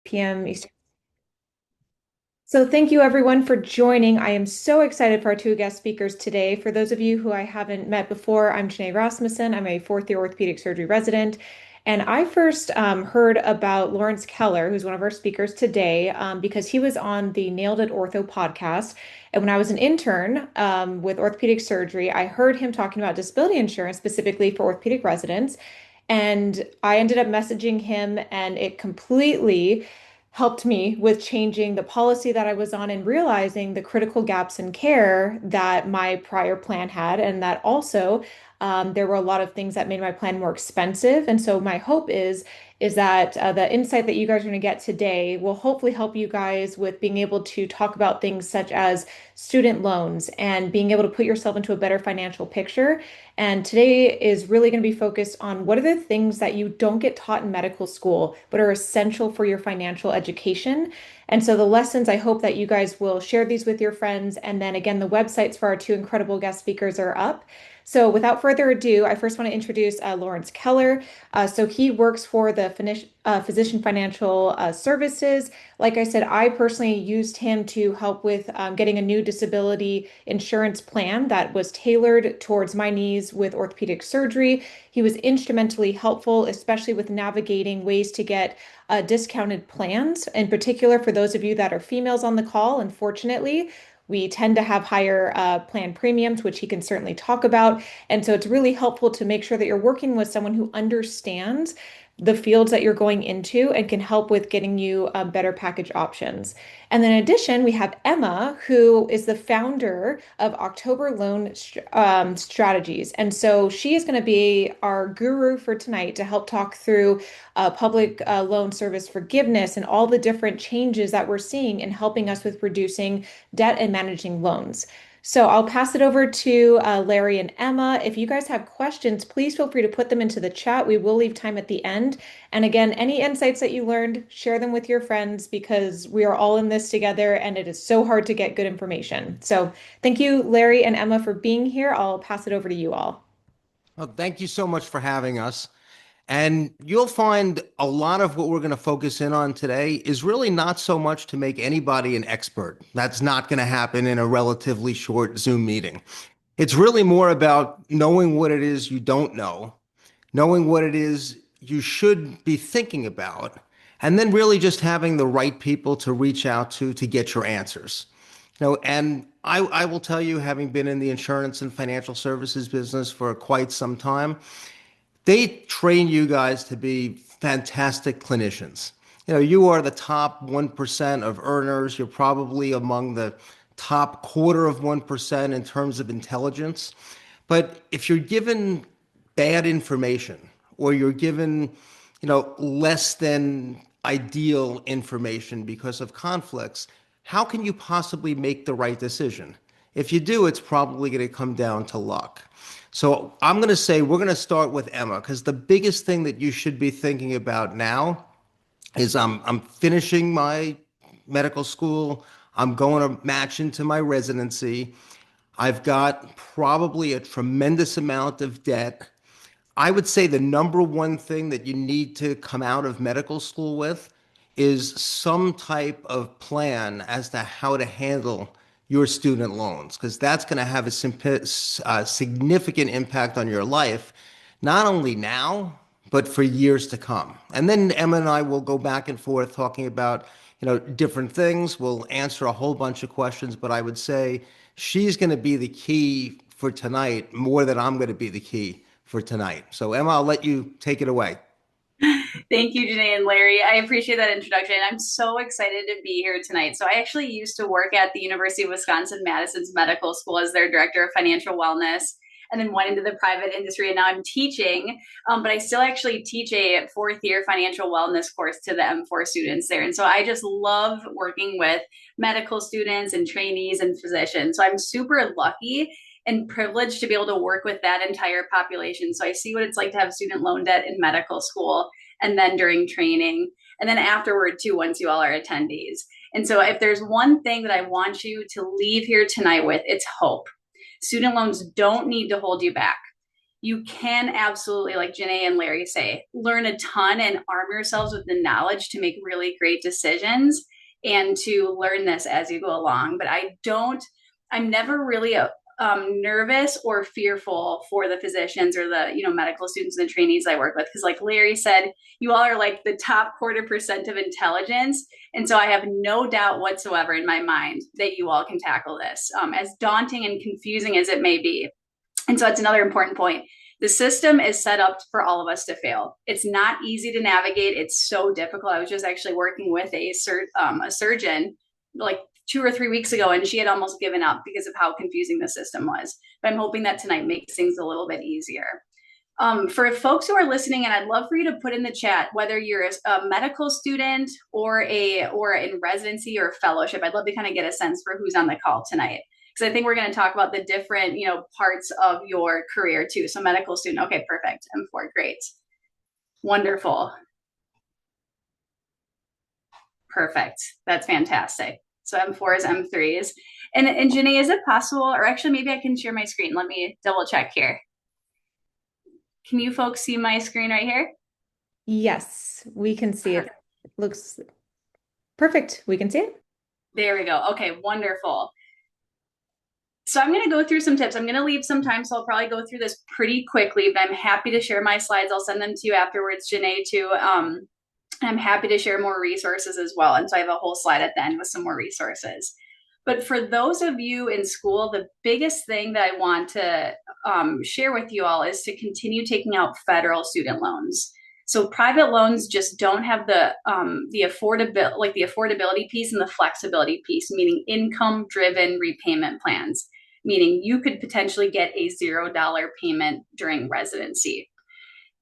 p.m. Eastern. So thank you everyone for joining. I am so excited for our two guest speakers today. For those of you who I haven't met before, I'm Janae Rasmussen. I'm a fourth year orthopedic surgery resident. And I first heard about Lawrence Keller, who's one of our speakers today, because he was on the Nailed It Ortho podcast. And when I was an intern with orthopedic surgery, I heard him talking about disability insurance specifically for orthopedic residents. And I ended up messaging him, and it completely helped me with changing the policy that I was on and realizing the critical gaps in care that my prior plan had. And that also there were a lot of things that made my plan more expensive. And so my hope is that the insight that you guys are going to get today will hopefully help you guys with being able to talk about things such as student loans and being able to put yourself into a better financial picture. And today is really going to be focused on what are the things that you don't get taught in medical school, but are essential for your financial education. And so the lessons, I hope that you guys will share these with your friends. And then again, the websites for our two incredible guest speakers are up. So without further ado, I first want to introduce Lawrence Keller. So he works for the Physician Financial Services. Like I said, I personally used him to help with getting a new disability insurance plan that was tailored towards my needs with orthopedic surgery. He was instrumentally helpful, especially with navigating ways to get discounted plans, in particular for those of you that are females on the call. Unfortunately, we tend to have higher plan premiums, which he can certainly talk about. And so it's really helpful to make sure that you're working with someone who understands the fields that you're going into and can help with getting you better package options. And then in addition, we have Emma, who is the founder of October Loan Strategies. And so she is going to be our guru for tonight to help talk through public loan service forgiveness and all the different changes that we're seeing in helping us with reducing debt and managing loans. So I'll pass it over to Larry and Emma. If you guys have questions, please feel free to put them into the chat. We will leave time at the end. And again, any insights that you learned, share them with your friends because we are all in this together and it is so hard to get good information. So thank you, Larry and Emma, for being here. I'll pass it over to you all. Well, thank you so much for having us. And you'll find a lot of what we're going to focus in on today is really not so much to make anybody an expert. That's not going to happen in a relatively short Zoom meeting. It's really more about knowing what it is you don't know, knowing what it is you should be thinking about, and then really just having the right people to reach out to get your answers. And I will tell you, having been in the insurance and financial services business for quite some time, they train you guys to be fantastic clinicians. You are the top 1% of earners. You're probably among the top quarter of 1% in terms of intelligence. But if you're given bad information or you're given, less than ideal information because of conflicts, how can you possibly make the right decision? If you do, it's probably going to come down to luck. So I'm going to say we're going to start with Emma because the biggest thing that you should be thinking about now is I'm finishing my medical school. I'm going to match into my residency. I've got probably a tremendous amount of debt. I would say the number one thing that you need to come out of medical school with is some type of plan as to how to handle your student loans, because that's going to have a significant impact on your life, not only now, but for years to come. And then Emma and I will go back and forth talking about, different things. We'll answer a whole bunch of questions, but I would say she's going to be the key for tonight more than I'm going to be the key for tonight. So Emma, I'll let you take it away. Thank you, Janae and Larry. I appreciate that introduction. I'm so excited to be here tonight. So, I actually used to work at the University of Wisconsin-Madison's medical school as their director of financial wellness, and then went into the private industry. And now I'm teaching, but I still actually teach a fourth year financial wellness course to the M4 students there. And so I just love working with medical students and trainees and physicians. So I'm super lucky and privileged to be able to work with that entire population. So I see what it's like to have student loan debt in medical school and then during training and then afterward too, once you all are attendees. And so if there's one thing that I want you to leave here tonight with, it's hope. Student loans don't need to hold you back. you can absolutely, like Janae and Larry say, learn a ton and arm yourselves with the knowledge to make really great decisions and to learn this as you go along. But I'm never really nervous or fearful for the physicians or the medical students and the trainees I work with, because like Larry said, you all are like the top 0.25% of intelligence, and so I have no doubt whatsoever in my mind that you all can tackle this, as daunting and confusing as it may be. And so that's another important point. The system is set up for all of us to fail. It's not easy to navigate. It's so difficult. I was just actually working with a surgeon like 2 or 3 weeks ago, and she had almost given up because of how confusing the system was. But I'm hoping that tonight makes things a little bit easier. For folks who are listening, and I'd love for you to put in the chat whether you're a medical student or in residency or fellowship. I'd love to kind of get a sense for who's on the call tonight, because I think we're going to talk about the different parts of your career too. So medical student, okay, perfect. M4, great, wonderful, perfect. That's fantastic. So M4s, M3s, and Janae, is it possible, or actually maybe I can share my screen. Let me double check here. Can you folks see my screen right here? Yes, we can see it. Looks perfect. We can see it. There we go. Okay, wonderful. So I'm going to go through some tips. I'm going to leave some time, so I'll probably go through this pretty quickly, but I'm happy to share my slides. I'll send them to you afterwards, Janae, too. I'm happy to share more resources as well. And so I have a whole slide at the end with some more resources. But for those of you in school, the biggest thing that I want to share with you all is to continue taking out federal student loans. So private loans just don't have the affordability piece and the flexibility piece, meaning income-driven repayment plans, meaning you could potentially get a $0 payment during residency.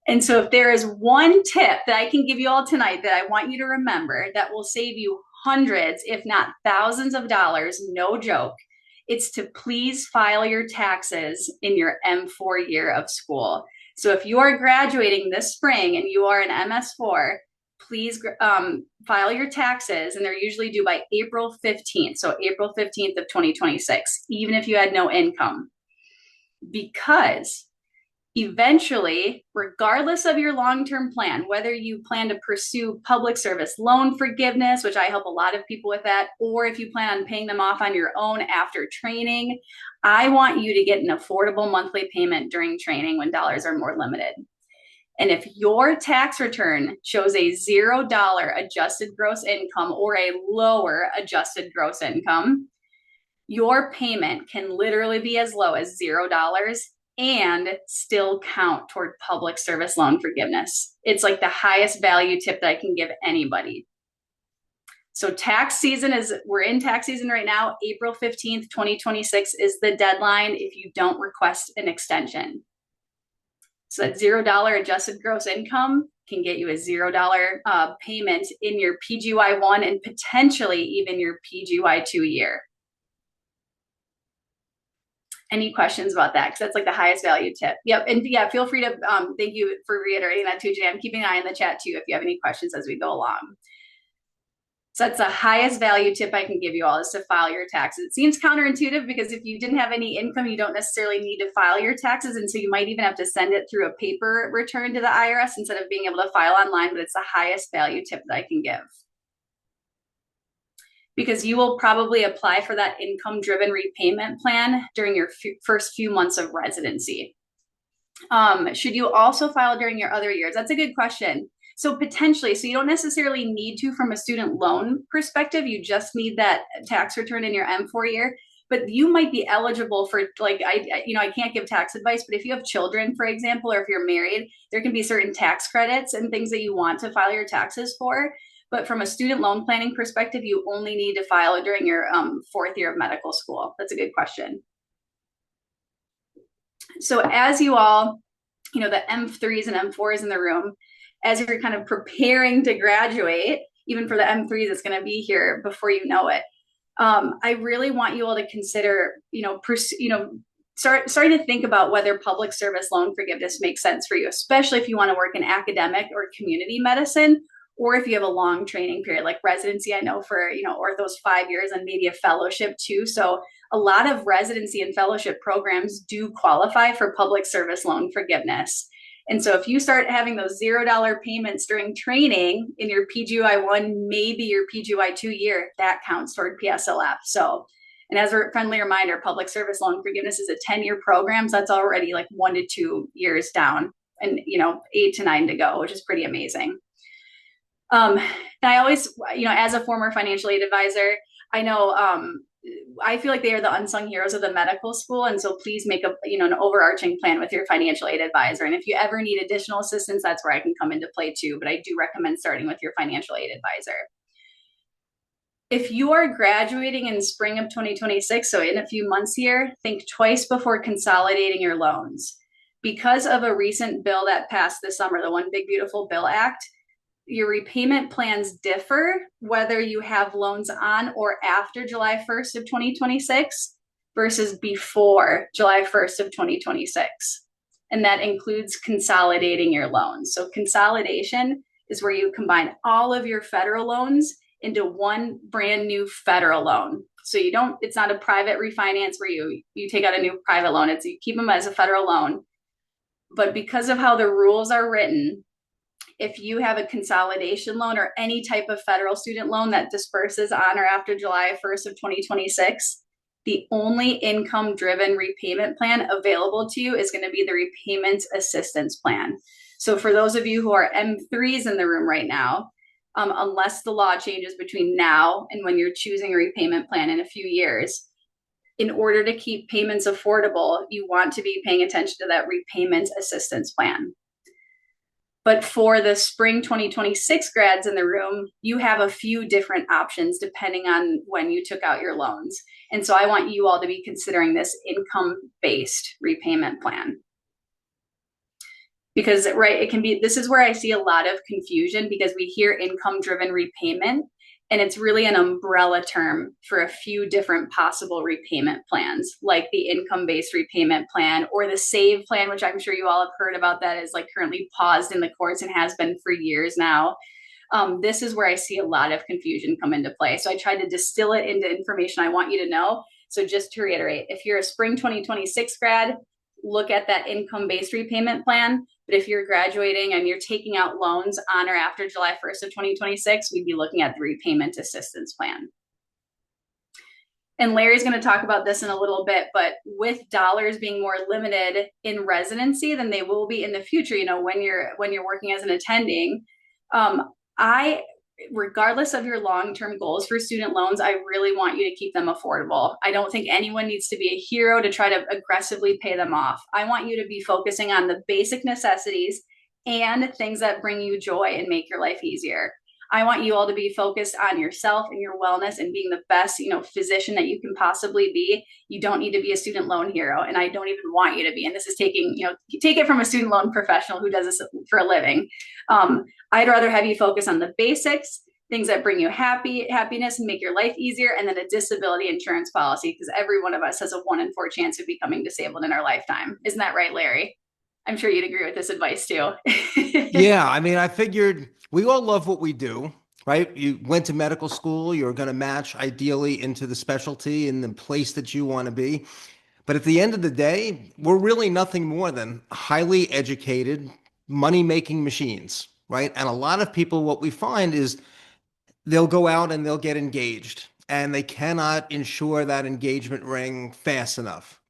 And so if there is one tip that I can give you all tonight that I want you to remember that will save you hundreds, if not thousands of dollars, no joke, it's to please file your taxes in your M4 year of school. So if you are graduating this spring and you are an MS4, please file your taxes, and they're usually due by April 15th. So April 15th of 2026, even if you had no income. Because eventually, regardless of your long-term plan, whether you plan to pursue public service loan forgiveness, which I help a lot of people with that, or if you plan on paying them off on your own after training, I want you to get an affordable monthly payment during training when dollars are more limited. And if your tax return shows a $0 adjusted gross income or a lower adjusted gross income, your payment can literally be as low as $0 and still count toward public service loan forgiveness. It's like the highest value tip that I can give anybody. So we're in tax season right now. April 15th, 2026 is the deadline if you don't request an extension. So that $0 adjusted gross income can get you a $0 payment in your PGY1 and potentially even your PGY2 year. Any questions about that? Because that's like the highest value tip. Yep. And yeah, feel free to, thank you for reiterating that too, Jay. I'm keeping an eye on the chat too if you have any questions as we go along. So that's the highest value tip I can give you all, is to file your taxes. It seems counterintuitive because if you didn't have any income, you don't necessarily need to file your taxes. And so you might even have to send it through a paper return to the IRS instead of being able to file online, but it's the highest value tip that I can give. Because you will probably apply for that income-driven repayment plan during your first few months of residency. Should you also file during your other years? That's a good question. So potentially, so you don't necessarily need to from a student loan perspective, you just need that tax return in your M4 year, but you might be eligible for, like, I can't give tax advice, but if you have children, for example, or if you're married, there can be certain tax credits and things that you want to file your taxes for. But from a student loan planning perspective, you only need to file it during your fourth year of medical school. That's a good question. So as you all, the M3s and M4s in the room, as you're kind of preparing to graduate, even for the M3s, it's going to be here before you know it. I really want you all to consider, starting to think about whether public service loan forgiveness makes sense for you, especially if you want to work in academic or community medicine, or if you have a long training period like residency, I know for, ortho's 5 years and maybe a fellowship too. So a lot of residency and fellowship programs do qualify for public service loan forgiveness. And so if you start having those $0 payments during training in your PGY1, maybe your PGY2 year, that counts toward PSLF. So, and as a friendly reminder, public service loan forgiveness is a 10-year program. So that's already like 1 to 2 years down and, 8 to 9 to go, which is pretty amazing. And I always, as a former financial aid advisor, I know, I feel like they are the unsung heroes of the medical school. And so please make an overarching plan with your financial aid advisor. And if you ever need additional assistance, that's where I can come into play too. But I do recommend starting with your financial aid advisor. If you are graduating in spring of 2026, so in a few months here, think twice before consolidating your loans. Because of a recent bill that passed this summer, the One Big Beautiful Bill Act, your repayment plans differ whether you have loans on or after July 1st of 2026 versus before July 1st of 2026. And that includes consolidating your loans. So consolidation is where you combine all of your federal loans into one brand new federal loan. So it's not a private refinance where you take out a new private loan. It's you keep them as a federal loan. But because of how the rules are written, if you have a consolidation loan or any type of federal student loan that disperses on or after July 1st of 2026, the only income-driven repayment plan available to you is going to be the repayment assistance plan. So for those of you who are M3s in the room right now, unless the law changes between now and when you're choosing a repayment plan in a few years, in order to keep payments affordable, you want to be paying attention to that repayment assistance plan. But for the spring 2026 grads in the room, you have a few different options depending on when you took out your loans. And so I want you all to be considering this income-based repayment plan. Because, this is where I see a lot of confusion because we hear income-driven repayment, and it's really an umbrella term for a few different possible repayment plans, like the income-based repayment plan or the SAVE plan, which I'm sure you all have heard about that is like currently paused in the courts and has been for years now. This is where I see a lot of confusion come into play. So I tried to distill it into information I want you to know. So just to reiterate, if you're a spring 2026 grad, look at that income-based repayment plan. But if you're graduating and you're taking out loans on or after July 1st of 2026, we'd be looking at the repayment assistance plan. And Larry's going to talk about this in a little bit, but with dollars being more limited in residency than they will be in the future, when you're working as an attending, regardless of your long-term goals for student loans, I really want you to keep them affordable. I don't think anyone needs to be a hero to try to aggressively pay them off. I want you to be focusing on the basic necessities and things that bring you joy and make your life easier. I want you all to be focused on yourself and your wellness and being the best, physician that you can possibly be. You don't need to be a student loan hero, and I don't even want you to be. And this is take it from a student loan professional who does this for a living. I'd rather have you focus on the basics, things that bring you happiness and make your life easier, and then a disability insurance policy, because every one of us has a 1 in 4 chance of becoming disabled in our lifetime. Isn't that right, Larry? I'm sure you'd agree with this advice too. Yeah, I figured we all love what we do, right? You went to medical school, you're going to match ideally into the specialty and the place that you want to be. But at the end of the day, we're really nothing more than highly educated, money-making machines, right? And a lot of people, what we find is they'll go out and they'll get engaged, and they cannot ensure that engagement ring fast enough.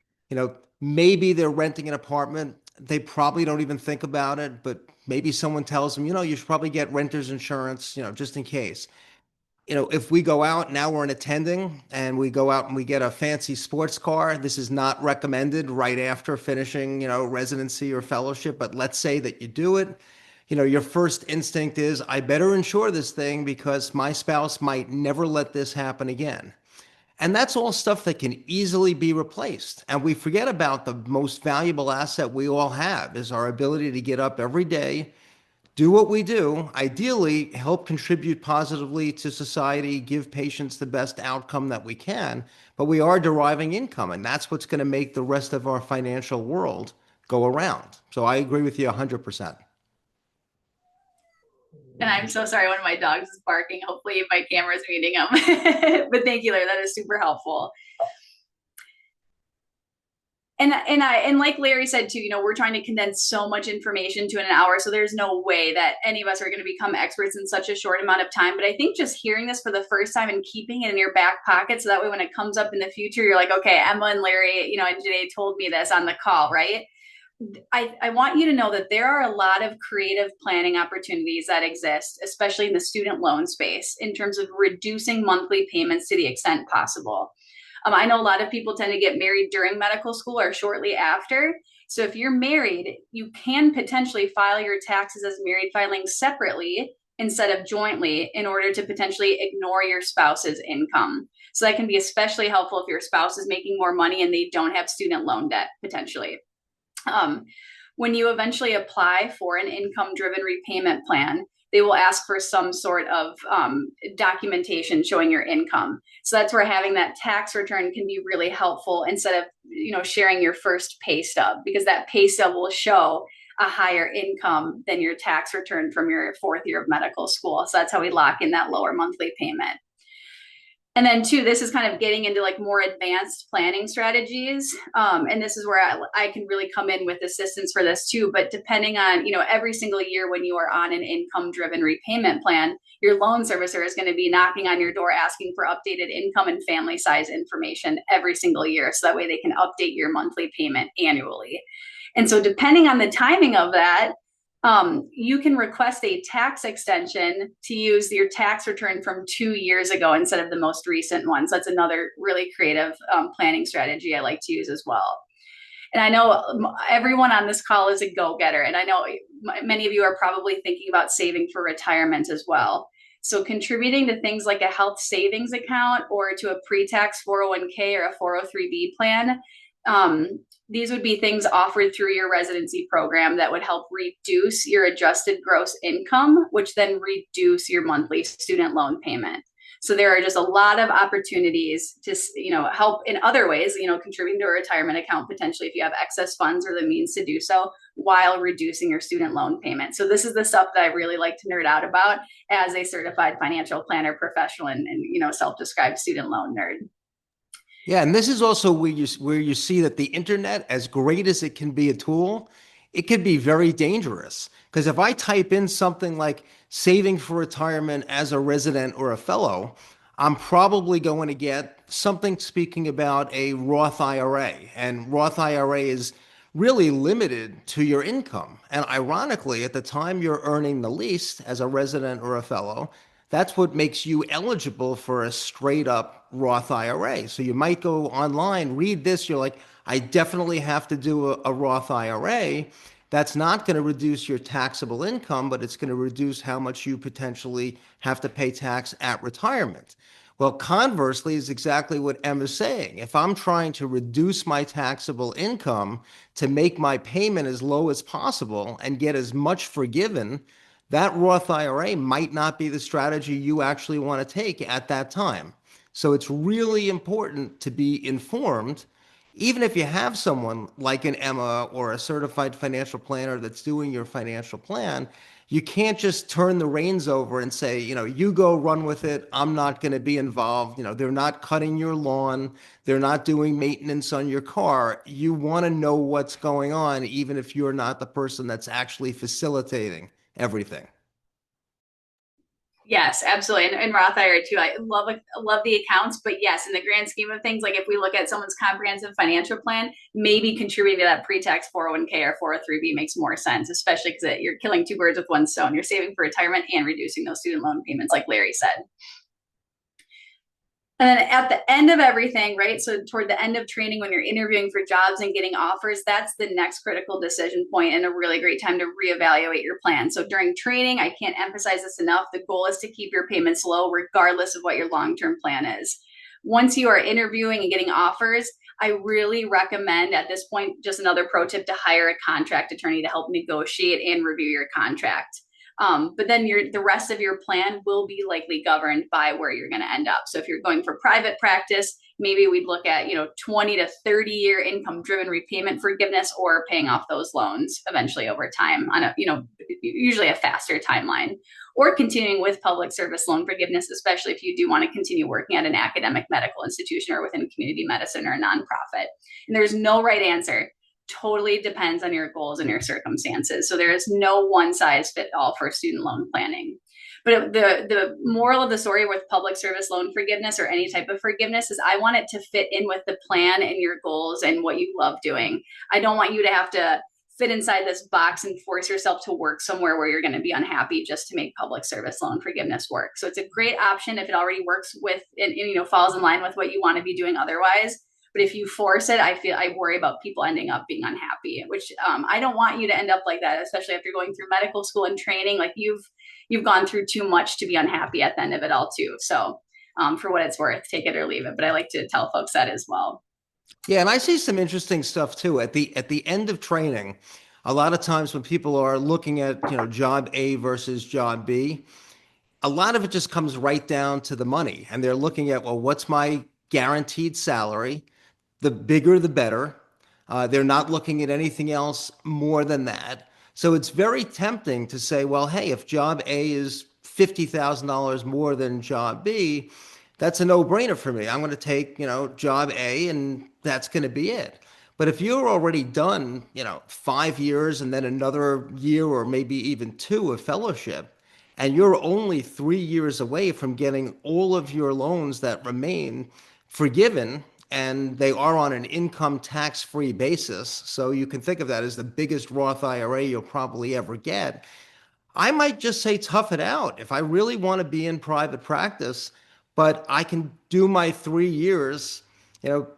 Maybe they're renting an apartment. They probably don't even think about it, but maybe someone tells them, you should probably get renter's insurance, just in case. If we go out, now we're an attending, and we go out and we get a fancy sports car, this is not recommended right after finishing, residency or fellowship. But let's say that you do it, your first instinct is, I better insure this thing because my spouse might never let this happen again. And that's all stuff that can easily be replaced. And we forget about the most valuable asset we all have is our ability to get up every day, do what we do, ideally help contribute positively to society, give patients the best outcome that we can, but we are deriving income, and that's what's going to make the rest of our financial world go around. So I agree with you 100%. And I'm so sorry, one of my dogs is barking. Hopefully my camera's muting him. But thank you, Larry. That is super helpful. And like Larry said too, we're trying to condense so much information to an hour. So there's no way that any of us are going to become experts in such a short amount of time. But I think just hearing this for the first time and keeping it in your back pocket, so that way when it comes up in the future, you're like, okay, Emma and Larry, and Janae told me this on the call, right? I want you to know that there are a lot of creative planning opportunities that exist, especially in the student loan space, in terms of reducing monthly payments to the extent possible. I know a lot of people tend to get married during medical school or shortly after. So if you're married, you can potentially file your taxes as married filing separately instead of jointly in order to potentially ignore your spouse's income. So that can be especially helpful if your spouse is making more money and they don't have student loan debt potentially. When you eventually apply for an income-driven repayment plan, they will ask for some sort of documentation showing your income. So that's where having that tax return can be really helpful instead of sharing your first pay stub, because that pay stub will show a higher income than your tax return from your fourth year of medical school. So that's how we lock in that lower monthly payment. And then two, this is kind of getting into like more advanced planning strategies. And this is where I can really come in with assistance for this too. But depending on, every single year when you are on an income driven repayment plan, your loan servicer is going to be knocking on your door asking for updated income and family size information every single year. So that way they can update your monthly payment annually. And so depending on the timing of that, you can request a tax extension to use your tax return from 2 years ago instead of the most recent one. So that's another really creative planning strategy I like to use as well. And I know everyone on this call is a go-getter, and I know many of you are probably thinking about saving for retirement as well. So contributing to things like a health savings account or to a pre-tax 401k or a 403b plan, these would be things offered through your residency program that would help reduce your adjusted gross income, which then reduce your monthly student loan payment. So there are just a lot of opportunities to, help in other ways, contributing to a retirement account potentially if you have excess funds or the means to do so while reducing your student loan payment. So this is the stuff that I really like to nerd out about as a certified financial planner professional and self-described student loan nerd. Yeah, and this is also where you see that the internet, as great as it can be a tool, it could be very dangerous. Because if I type in something like saving for retirement as a resident or a fellow, I'm probably going to get something speaking about a Roth IRA. And Roth IRA is really limited to your income. And ironically, at the time you're earning the least as a resident or a fellow, that's what makes you eligible for a straight up Roth IRA. So you might go online, read this, you're like, I definitely have to do a Roth IRA. That's not going to reduce your taxable income, but it's going to reduce how much you potentially have to pay tax at retirement. Well, conversely is exactly what Emma's saying. If I'm trying to reduce my taxable income to make my payment as low as possible and get as much forgiven, that Roth IRA might not be the strategy you actually want to take at that time. So it's really important to be informed, even if you have someone like an Emma or a certified financial planner that's doing your financial plan. You can't just turn the reins over and say, you go run with it. I'm not going to be involved. They're not cutting your lawn. They're not doing maintenance on your car. You want to know what's going on, even if you're not the person that's actually facilitating everything. Yes, absolutely. And Roth IRA too. I love the accounts, but yes, in the grand scheme of things, like if we look at someone's comprehensive financial plan, maybe contributing to that pre-tax 401k or 403b makes more sense, especially because you're killing two birds with one stone. You're saving for retirement and reducing those student loan payments, like Larry said. And then at the end of everything, right? So toward the end of training, when you're interviewing for jobs and getting offers, that's the next critical decision point and a really great time to reevaluate your plan. So during training, I can't emphasize this enough. The goal is to keep your payments low, regardless of what your long-term plan is. Once you are interviewing and getting offers, I really recommend at this point, just another pro tip, to hire a contract attorney to help negotiate and review your contract. But then the rest of your plan will be likely governed by where you're going to end up. So if you're going for private practice, maybe we'd look at 20 to 30-year income driven repayment forgiveness, or paying off those loans eventually over time on a usually a faster timeline, or continuing with public service loan forgiveness, especially if you do want to continue working at an academic medical institution or within community medicine or a nonprofit. And there's no right answer. Totally depends on your goals and your circumstances. So there is no one size fit all for student loan planning. But the moral of the story with public service loan forgiveness or any type of forgiveness is I want it to fit in with the plan and your goals and what you love doing. I don't want you to have to fit inside this box and force yourself to work somewhere where you're going to be unhappy just to make public service loan forgiveness work. So it's a great option if it already works with and falls in line with what you want to be doing otherwise. But if you force it, I worry about people ending up being unhappy, which I don't want you to end up like that, especially if you're going through medical school and training. Like you've gone through too much to be unhappy at the end of it all too. So for what it's worth, take it or leave it. But I like to tell folks that as well. Yeah, and I see some interesting stuff too. At the end of training, a lot of times when people are looking at, job A versus job B, a lot of it just comes right down to the money. And they're looking at, well, what's my guaranteed salary? The bigger, the better. They're not looking at anything else more than that. So it's very tempting to say, well, hey, if job A is $50,000 more than job B, that's a no-brainer for me. I'm going to take, job A, and that's going to be it. But if you're already done, 5 years and then another year or maybe even two of fellowship, and you're only 3 years away from getting all of your loans that remain forgiven, and they are on an income tax-free basis. So you can think of that as the biggest Roth IRA you'll probably ever get. I might just say tough it out. If I really want to be in private practice, but I can do my 3 years, you know,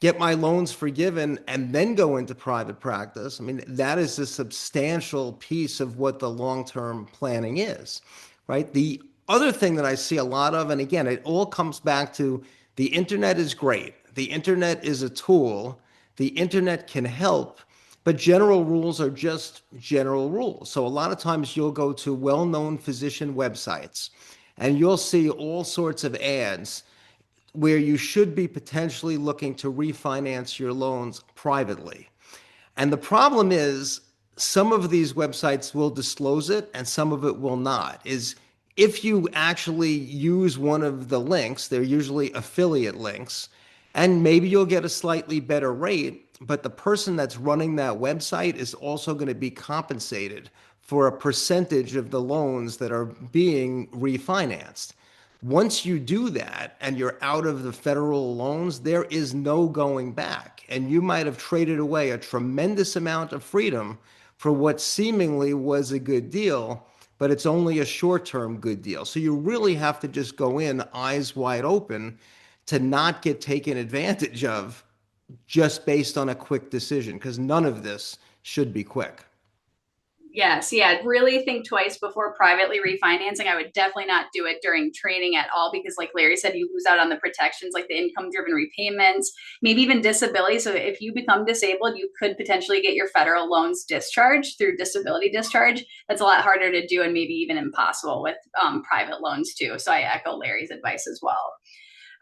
get my loans forgiven and then go into private practice. I mean, that is a substantial piece of what the long-term planning is, right? The other thing that I see a lot of, and again, it all comes back to the internet is great. The internet is a tool. The internet can help, but general rules are just general rules. So a lot of times you'll go to well-known physician websites and you'll see all sorts of ads where you should be potentially looking to refinance your loans privately. And the problem is some of these websites will disclose it and some of it will not. Is if you actually use one of the links, they're usually affiliate links, and maybe you'll get a slightly better rate, but the person that's running that website is also going to be compensated for a percentage of the loans that are being refinanced. Once you do that and you're out of the federal loans, there is no going back. And you might have traded away a tremendous amount of freedom for what seemingly was a good deal, but it's only a short-term good deal. So you really have to just go in eyes wide open to not get taken advantage of just based on a quick decision, because none of this should be quick. Yes, yeah, really think twice before privately refinancing. I would definitely not do it during training at all because, like Larry said, you lose out on the protections like the income driven repayments, maybe even disability. So, if you become disabled, you could potentially get your federal loans discharged through disability discharge. That's a lot harder to do and maybe even impossible with private loans, too. So, I echo Larry's advice as well.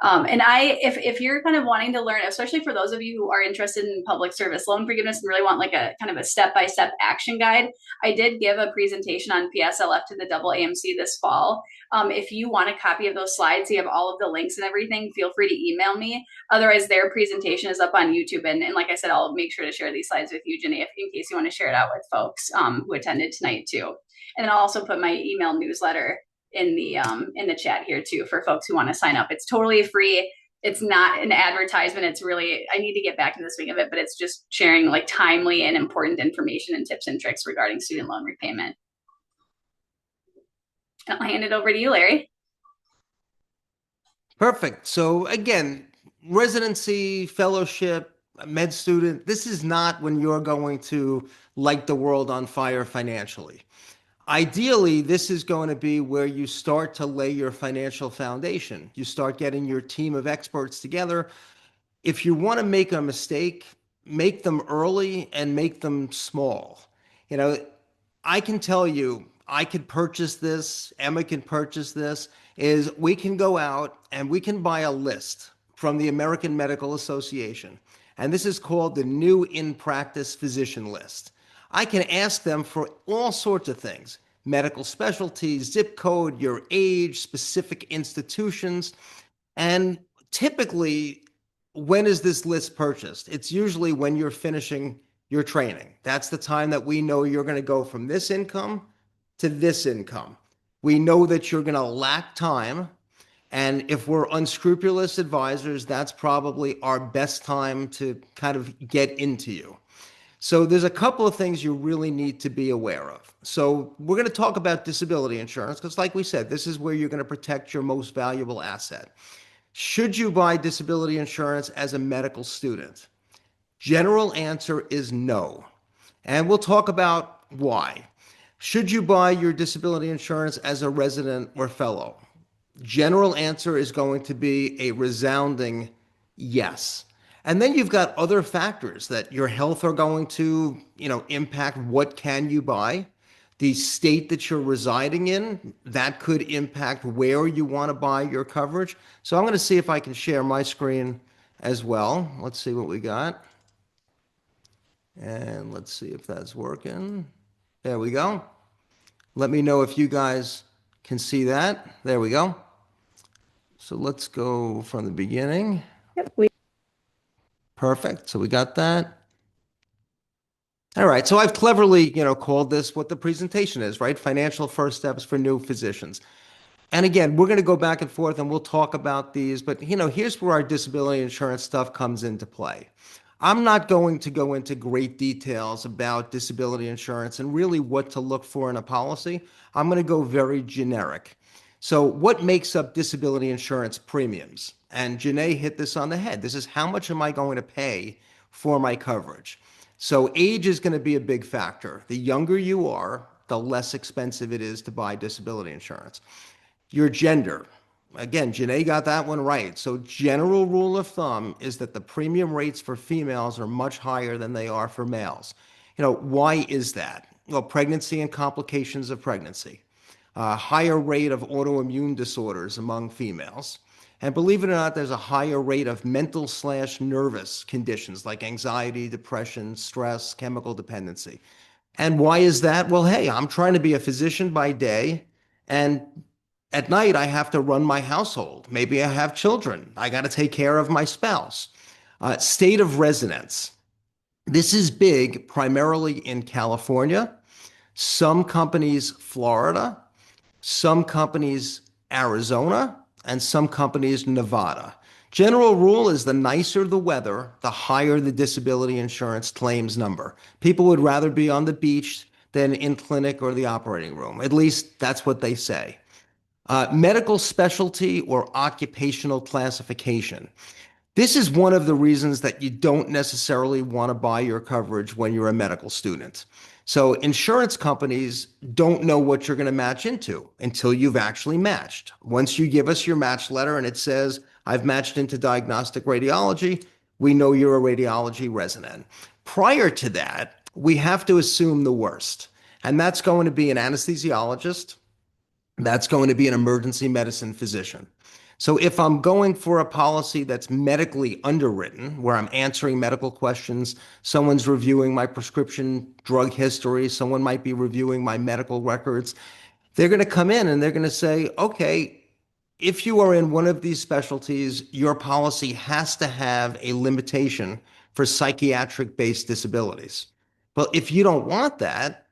If you're kind of wanting to learn, especially for those of you who are interested in public service loan forgiveness and really want like a kind of a step-by-step action guide, I did give a presentation on PSLF to the double AMC this fall. If you want a copy of those slides, you have all of the links and everything, feel free to email me. Otherwise, their presentation is up on YouTube. And like I said, I'll make sure to share these slides with you, Jenny, in case you want to share it out with folks who attended tonight too. And then I'll also put my email newsletter in the chat here too for folks who want to sign up. It's totally free. It's not an advertisement. It's really, I need to get back to the swing of it, but it's just sharing like timely and important information and tips and tricks regarding student loan repayment. I'll hand it over to you, Larry. Perfect. So again, residency, fellowship, med student, this is not when you're going to light the world on fire financially. Ideally, this is going to be where you start to lay your financial foundation. You start getting your team of experts together. If you want to make a mistake, make them early and make them small. You know, I can tell you, I could purchase this, Emma can purchase this, is we can go out and we can buy a list from the American Medical Association. And this is called the New In Practice Physician List. I can ask them for all sorts of things: medical specialties, zip code, your age, specific institutions. And typically, when is this list purchased? It's usually when you're finishing your training. That's the time that we know you're going to go from this income to this income. We know that you're going to lack time. And if we're unscrupulous advisors, that's probably our best time to kind of get into you. So there's a couple of things you really need to be aware of. So we're going to talk about disability insurance because, like we said, this is where you're going to protect your most valuable asset. Should you buy disability insurance as a medical student? General answer is no. And we'll talk about why. Should you buy your disability insurance as a resident or fellow? General answer is going to be a resounding yes. And then you've got other factors that your health are going to, impact what can you buy. The state that you're residing in, that could impact where you want to buy your coverage. So I'm going to see if I can share my screen as well. Let's see what we got. And let's see if that's working. There we go. Let me know if you guys can see that. There we go. So let's go from the beginning. Yep, Perfect. So we got that. All right. So I've cleverly, called this what the presentation is, right? Financial first steps for new physicians. And again, we're going to go back and forth and we'll talk about these, but here's where our disability insurance stuff comes into play. I'm not going to go into great details about disability insurance and really what to look for in a policy. I'm going to go very generic. So what makes up disability insurance premiums? And Janae hit this on the head. This is how much am I going to pay for my coverage? So age is going to be a big factor. The younger you are, the less expensive it is to buy disability insurance. Your gender. Again, Janae got that one right. So general rule of thumb is that the premium rates for females are much higher than they are for males. Why is that? Well, pregnancy and complications of pregnancy. Higher rate of autoimmune disorders among females. And believe it or not, there's a higher rate of mental/nervous conditions like anxiety, depression, stress, chemical dependency. And why is that? Well, hey, I'm trying to be a physician by day, and at night, I have to run my household. Maybe I have children. I got to take care of my spouse. State of residence. This is big, primarily in California, some companies, Florida, some companies, Arizona, and some companies, Nevada. General rule is the nicer the weather, the higher the disability insurance claims number. People would rather be on the beach than in clinic or the operating room. At least that's what they say. Medical specialty or occupational classification. This is one of the reasons that you don't necessarily want to buy your coverage when you're a medical student. So insurance companies don't know what you're going to match into until you've actually matched. Once you give us your match letter and it says, I've matched into diagnostic radiology, we know you're a radiology resident. Prior to that, we have to assume the worst. And that's going to be an anesthesiologist. That's going to be an emergency medicine physician. So if I'm going for a policy that's medically underwritten, where I'm answering medical questions, someone's reviewing my prescription drug history, someone might be reviewing my medical records, they're going to come in and they're going to say, okay, if you are in one of these specialties, your policy has to have a limitation for psychiatric-based disabilities. But if you don't want that,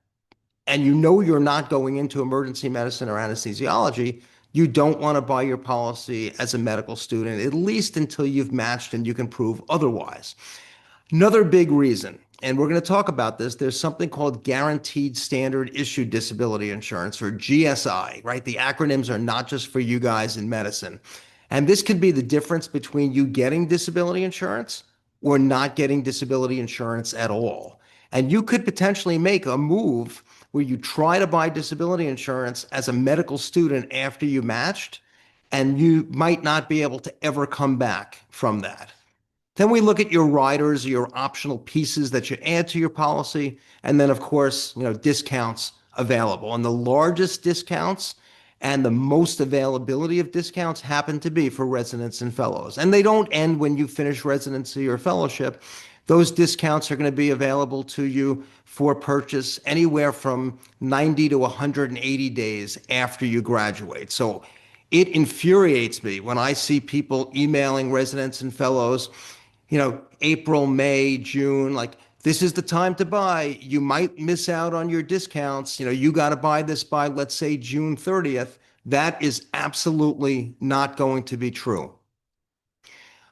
and you're not going into emergency medicine or anesthesiology, you don't want to buy your policy as a medical student, at least until you've matched and you can prove otherwise. Another big reason, and we're going to talk about this, there's something called Guaranteed Standard Issued Disability Insurance, or GSI, right? The acronyms are not just for you guys in medicine. And this could be the difference between you getting disability insurance or not getting disability insurance at all. And you could potentially make a move where you try to buy disability insurance as a medical student after you matched, and you might not be able to ever come back from that. Then we look at your riders, your optional pieces that you add to your policy, and then of course, discounts available. And the largest discounts and the most availability of discounts happen to be for residents and fellows. And they don't end when you finish residency or fellowship. Those discounts are going to be available to you for purchase anywhere from 90 to 180 days after you graduate. So it infuriates me when I see people emailing residents and fellows, April, May, June, like, this is the time to buy. You might miss out on your discounts. You got to buy this by, let's say, June 30th. That is absolutely not going to be true.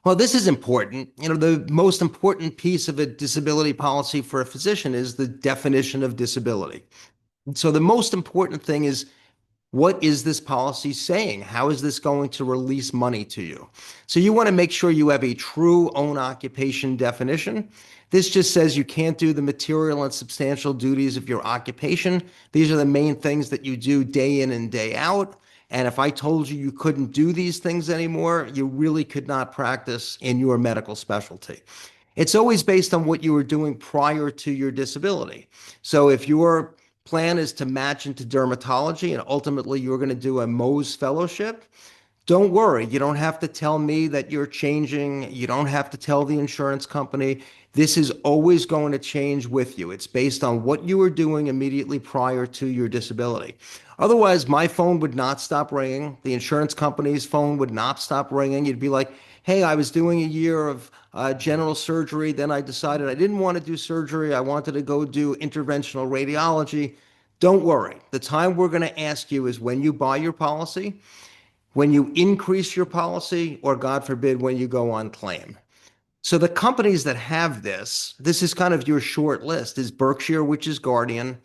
Well, this is important. The most important piece of a disability policy for a physician is the definition of disability. So the most important thing is, what is this policy saying? How is this going to release money to you? So you want to make sure you have a true own occupation definition. This just says you can't do the material and substantial duties of your occupation. These are the main things that you do day in and day out. And if I told you you couldn't do these things anymore, you really could not practice in your medical specialty. It's always based on what you were doing prior to your disability. So if your plan is to match into dermatology and ultimately you're going to do a Mohs fellowship, don't worry. You don't have to tell me that you're changing. You don't have to tell the insurance company. This is always going to change with you. It's based on what you were doing immediately prior to your disability. Otherwise, my phone would not stop ringing. The insurance company's phone would not stop ringing. You'd be like, hey, I was doing a year of general surgery. Then I decided I didn't want to do surgery. I wanted to go do interventional radiology. Don't worry. The time we're going to ask you is when you buy your policy, when you increase your policy, or God forbid, when you go on claim. So the companies that have this is kind of your short list, is Berkshire, which is Guardian,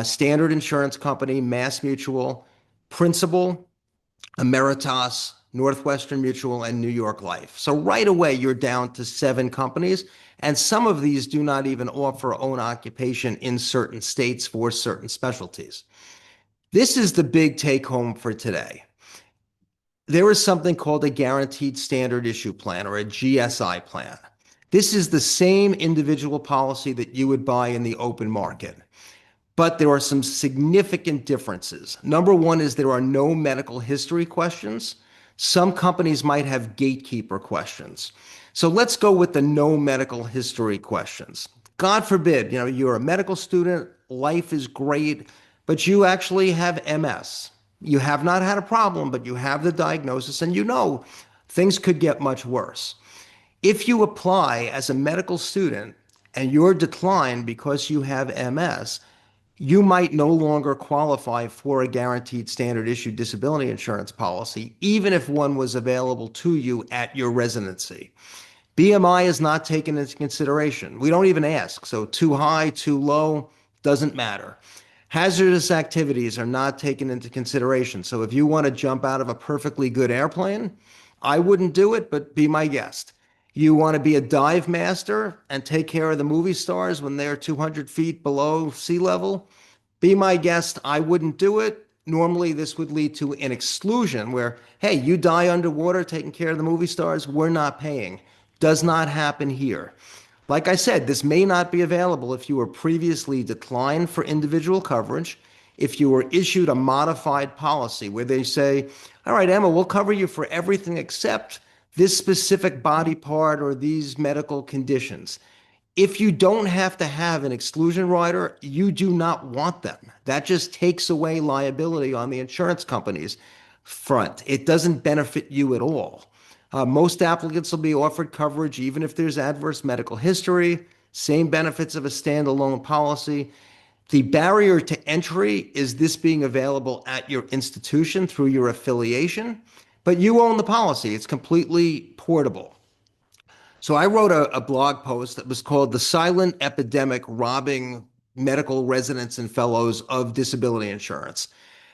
Standard Insurance Company, Mass Mutual, Principal, Ameritas, Northwestern Mutual, and New York Life. So right away, you're down to 7 companies, and some of these do not even offer own occupation in certain states for certain specialties. This is the big take home for today. There is something called a guaranteed standard issue plan, or a GSI plan. This is the same individual policy that you would buy in the open market. But there are some significant differences. Number one is there are no medical history questions. Some companies might have gatekeeper questions. So let's go with the no medical history questions. God forbid, you're a medical student, life is great, but you actually have MS. You have not had a problem, but you have the diagnosis, and things could get much worse. If you apply as a medical student and you're declined because you have MS, you might no longer qualify for a guaranteed standard issue disability insurance policy, even if one was available to you at your residency. BMI is not taken into consideration. We don't even ask. So too high, too low, doesn't matter. Hazardous activities are not taken into consideration. So if you want to jump out of a perfectly good airplane, I wouldn't do it, but be my guest. You want to be a dive master and take care of the movie stars when they're 200 feet below sea level? Be my guest. I wouldn't do it. Normally, this would lead to an exclusion where, hey, you die underwater taking care of the movie stars, we're not paying. Does not happen here. Like I said, this may not be available if you were previously declined for individual coverage, if you were issued a modified policy where they say, all right, Emma, we'll cover you for everything except this specific body part or these medical conditions. If you don't have to have an exclusion rider, you do not want them. That just takes away liability on the insurance company's front. It doesn't benefit you at all. Most applicants will be offered coverage even if there's adverse medical history, same benefits of a standalone policy. The barrier to entry is this being available at your institution through your affiliation, but you own the policy. It's completely portable. So I wrote a blog post that was called "The Silent Epidemic Robbing Medical Residents and Fellows of Disability Insurance."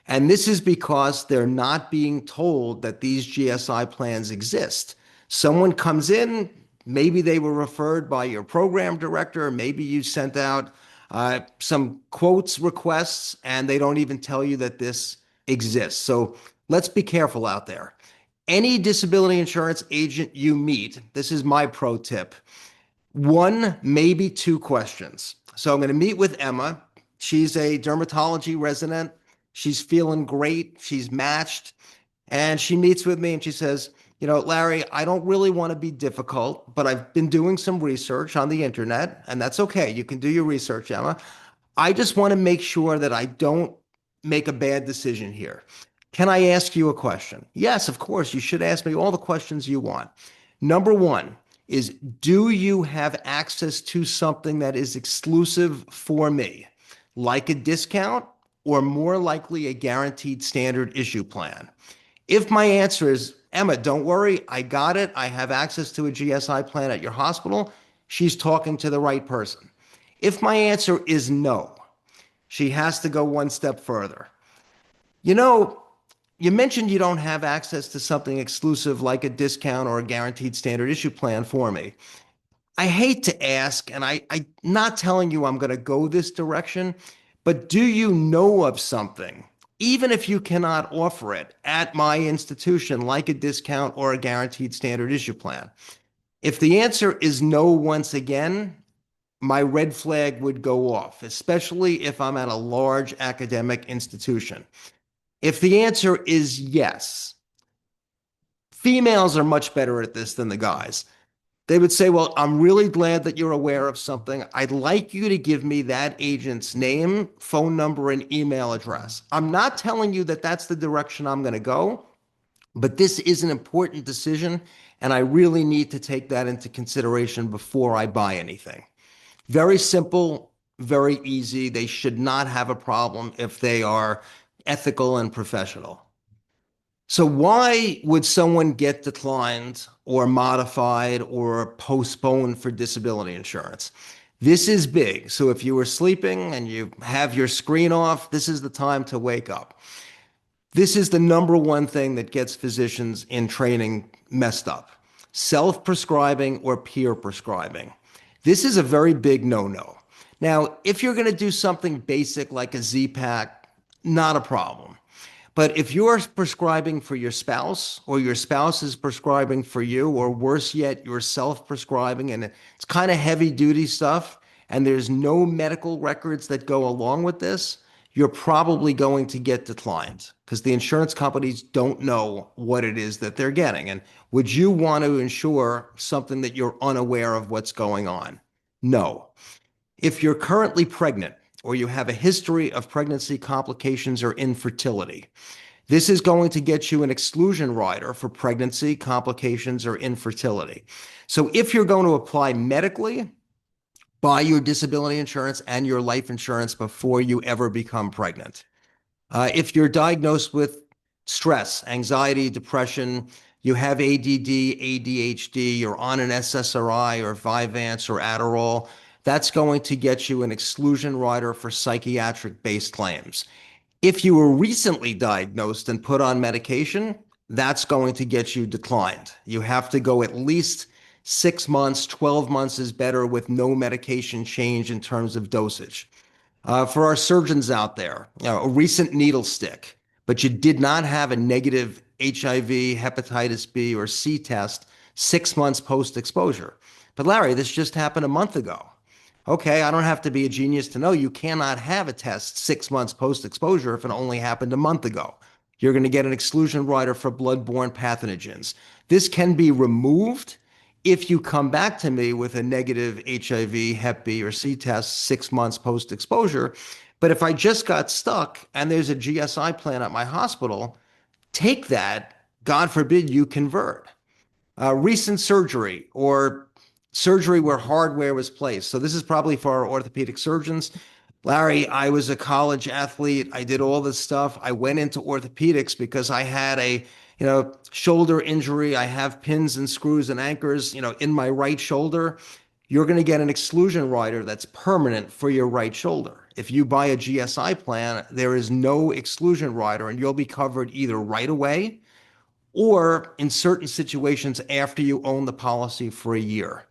And this is because they're not being told that these GSI plans exist. Someone comes in, maybe they were referred by your program director, maybe you sent out some quotes requests, and they don't even tell you that this exists. So let's be careful out there. Any disability insurance agent you meet, this is my pro tip, 1, maybe 2 questions. So I'm going to meet with Emma. She's a dermatology resident. She's feeling great. She's matched. And she meets with me and she says, Larry, I don't really want to be difficult, but I've been doing some research on the internet, and that's okay. You can do your research, Emma. I just want to make sure that I don't make a bad decision here. Can I ask you a question? Yes, of course. You should ask me all the questions you want. Number one is, do you have access to something that is exclusive for me, like a discount or more likely a guaranteed standard issue plan? If my answer is, Emma, don't worry, I got it. I have access to a GSI plan at your hospital, she's talking to the right person. If my answer is no, she has to go one step further. You know, you mentioned you don't have access to something exclusive like a discount or a guaranteed standard issue plan for me. I hate to ask, and I'm not telling you I'm going to go this direction, but do you know of something, even if you cannot offer it at my institution, like a discount or a guaranteed standard issue plan? If the answer is no once again, my red flag would go off, especially if I'm at a large academic institution. If the answer is yes, females are much better at this than the guys. They would say, well, I'm really glad that you're aware of something. I'd like you to give me that agent's name, phone number, and email address. I'm not telling you that that's the direction I'm going to go, but this is an important decision, and I really need to take that into consideration before I buy anything. Very simple, very easy. They should not have a problem if they are ethical and professional. So why would someone get declined or modified or postponed for disability insurance? This is big. So if you were sleeping and you have your screen off, this is the time to wake up. This is the number one thing that gets physicians in training messed up: self-prescribing or peer prescribing. This is a very big no-no. Now, if you're going to do something basic like a Z-Pack, not a problem. But if you're prescribing for your spouse, or your spouse is prescribing for you, or worse yet, you're self-prescribing and it's kind of heavy duty stuff, and there's no medical records that go along with this, you're probably going to get declined because the insurance companies don't know what it is that they're getting. And would you want to insure something that you're unaware of what's going on? No. If you're currently pregnant, or you have a history of pregnancy complications or infertility, this is going to get you an exclusion rider for pregnancy complications or infertility. So if you're going to apply medically, buy your disability insurance and your life insurance before you ever become pregnant. If you're diagnosed with stress, anxiety, depression, you have ADD, ADHD, you're on an SSRI or Vyvanse or Adderall, that's going to get you an exclusion rider for psychiatric-based claims. If you were recently diagnosed and put on medication, that's going to get you declined. You have to go at least 6 months, 12 months is better with no medication change in terms of dosage. For our surgeons out there, a recent needle stick, but you did not have a negative HIV, hepatitis B, or C test 6 months post-exposure. But Larry, this just happened a month ago. Okay, I don't have to be a genius to know you cannot have a test 6 months post-exposure if it only happened a month ago. You're going to get an exclusion rider for blood-borne pathogens. This can be removed if you come back to me with a negative HIV, Hep B, or C test 6 months post-exposure. But if I just got stuck and there's a GSI plan at my hospital, take that. God forbid you convert. Recent surgery or surgery where hardware was placed. So this is probably for our orthopedic surgeons. Larry, I was a college athlete. I did all this stuff. I went into orthopedics because I had a shoulder injury. I have pins and screws and anchors, in my right shoulder. You're going to get an exclusion rider that's permanent for your right shoulder. If you buy a GSI plan, there is no exclusion rider, and you'll be covered either right away or in certain situations after you own the policy for a year.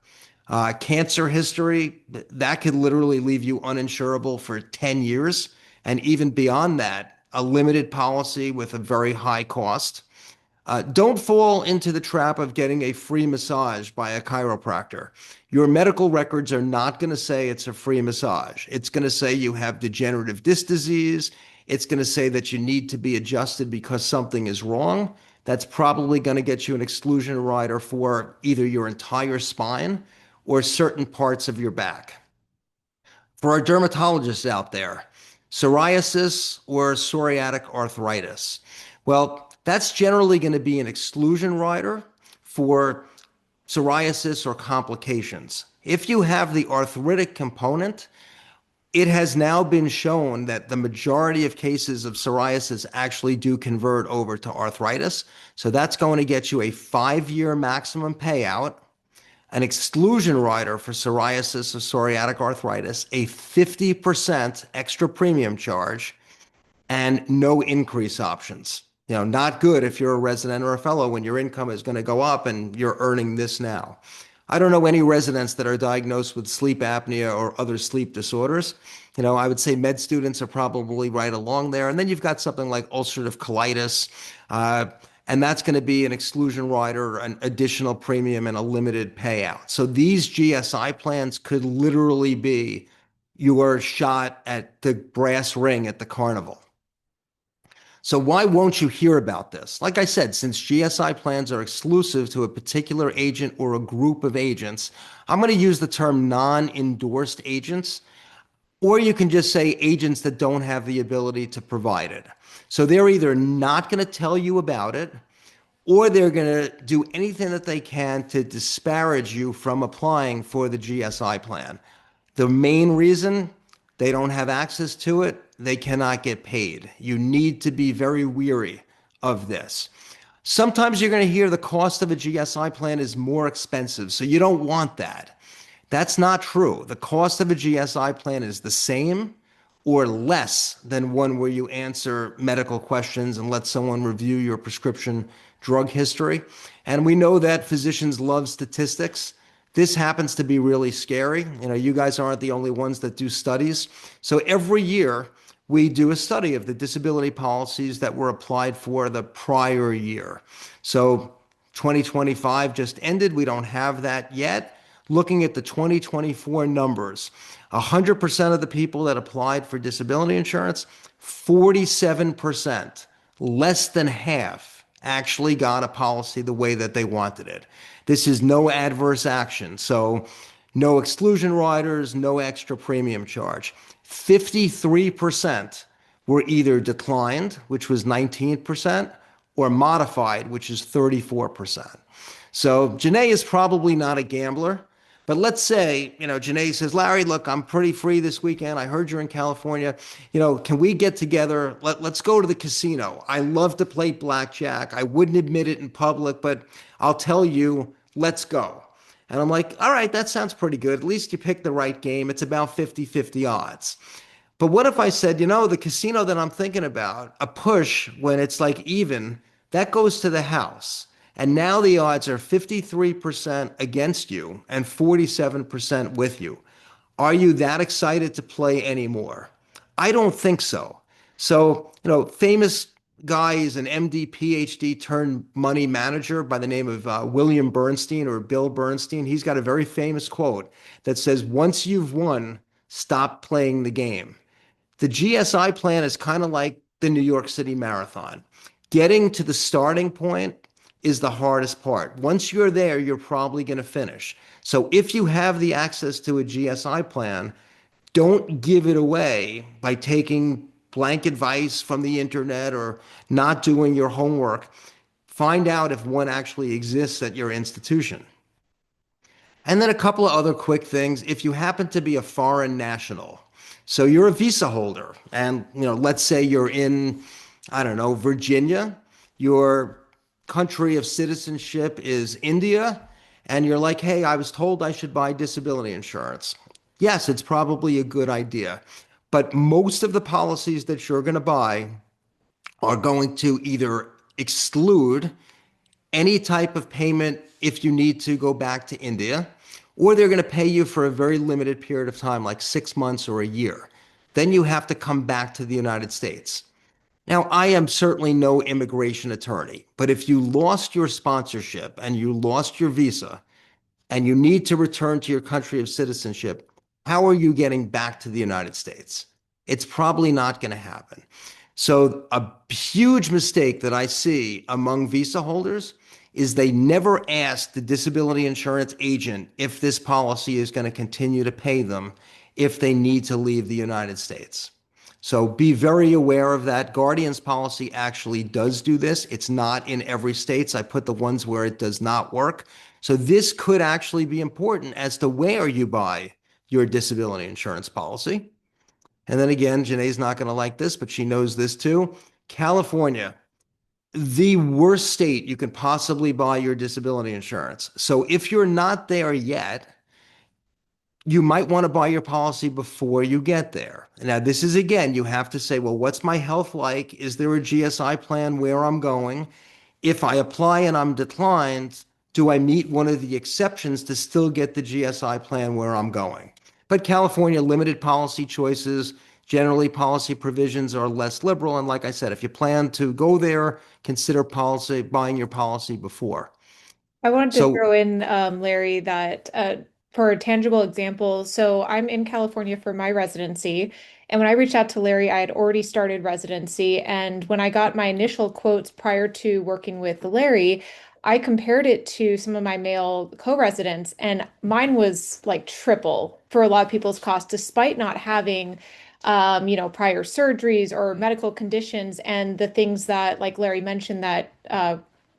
Cancer history, that could literally leave you uninsurable for 10 years. And even beyond that, a limited policy with a very high cost. Don't fall into the trap of getting a free massage by a chiropractor. Your medical records are not going to say it's a free massage. It's going to say you have degenerative disc disease. It's going to say that you need to be adjusted because something is wrong. That's probably going to get you an exclusion rider for either your entire spine or certain parts of your back. For our dermatologists out there, psoriasis or psoriatic arthritis. Well, that's generally going to be an exclusion rider for psoriasis or complications. If you have the arthritic component, it has now been shown that the majority of cases of psoriasis actually do convert over to arthritis. So that's going to get you a 5-year maximum payout, an exclusion rider for psoriasis or psoriatic arthritis, a 50% extra premium charge, and no increase options. Not good if you're a resident or a fellow when your income is going to go up and you're earning this now. I don't know any residents that are diagnosed with sleep apnea or other sleep disorders. I would say med students are probably right along there. And then you've got something like ulcerative colitis, and that's going to be an exclusion rider, an additional premium, and a limited payout. So these GSI plans could literally be your shot at the brass ring at the carnival. So why won't you hear about this? Like I said, since GSI plans are exclusive to a particular agent or a group of agents, I'm going to use the term non-endorsed agents, or you can just say agents that don't have the ability to provide it. So they're either not going to tell you about it, or they're going to do anything that they can to disparage you from applying for the GSI plan. The main reason they don't have access to it, they cannot get paid. You need to be very weary of this. Sometimes you're going to hear the cost of a GSI plan is more expensive, so you don't want that. That's not true. The cost of a GSI plan is the same or less than one where you answer medical questions and let someone review your prescription drug history. And we know that physicians love statistics. This happens to be really scary. You guys aren't the only ones that do studies. So every year we do a study of the disability policies that were applied for the prior year. So 2025 just ended. We don't have that yet. Looking at the 2024 numbers, 100% of the people that applied for disability insurance, 47%, less than half, actually got a policy the way that they wanted it. This is no adverse action, so no exclusion riders, no extra premium charge. 53% were either declined, which was 19%, or modified, which is 34%. So Janae is probably not a gambler, but let's say, Janae says, Larry, look, I'm pretty free this weekend. I heard you're in California. Can we get together? Let's go to the casino. I love to play blackjack. I wouldn't admit it in public, but I'll tell you, let's go. And I'm like, all right, that sounds pretty good. At least you picked the right game. It's about 50-50 odds. But what if I said, the casino that I'm thinking about, a push when it's like even, that goes to the house. And now the odds are 53% against you and 47% with you. Are you that excited to play anymore? I don't think so. So, famous guy is an MD, PhD turned money manager by the name of William Bernstein or Bill Bernstein. He's got a very famous quote that says, once you've won, stop playing the game. The GSI plan is kind of like the New York City Marathon. Getting to the starting point is the hardest part. Once you're there, you're probably going to finish. So if you have the access to a GSI plan, don't give it away by taking blank advice from the internet or not doing your homework. Find out if one actually exists at your institution. And then a couple of other quick things. If you happen to be a foreign national, so you're a visa holder, and let's say you're in, I don't know, Virginia, your country of citizenship is India, and you're like, hey, I was told I should buy disability insurance. Yes, it's probably a good idea. But most of the policies that you're going to buy are going to either exclude any type of payment if you need to go back to India, or they're going to pay you for a very limited period of time, like 6 months or a year. Then you have to come back to the United States. Now, I am certainly no immigration attorney, but if you lost your sponsorship and you lost your visa and you need to return to your country of citizenship, how are you getting back to the United States? It's probably not going to happen. So, a huge mistake that I see among visa holders is they never ask the disability insurance agent if this policy is going to continue to pay them if they need to leave the United States. So be very aware of that. Guardian's policy actually does do this. It's not in every state. I put the ones where it does not work. So this could actually be important as to where you buy your disability insurance policy. And then again, Janae's not going to like this, but she knows this too. California, the worst state you can possibly buy your disability insurance. So if you're not there yet, you might want to buy your policy before you get there. Now, this is again, you have to say, well, what's my health like? Is there a GSI plan where I'm going? If I apply and I'm declined, do I meet one of the exceptions to still get the GSI plan where I'm going? But California limited policy choices. Generally, policy provisions are less liberal. And like I said, if you plan to go there, consider buying your policy before. I wanted to So throw in, Larry, that for a tangible example, so I'm in California for my residency. And when I reached out to Larry, I had already started residency. And when I got my initial quotes prior to working with Larry, I compared it to some of my male co-residents, and mine was like triple for a lot of people's costs, despite not having prior surgeries or medical conditions. And the things that, like Larry mentioned, that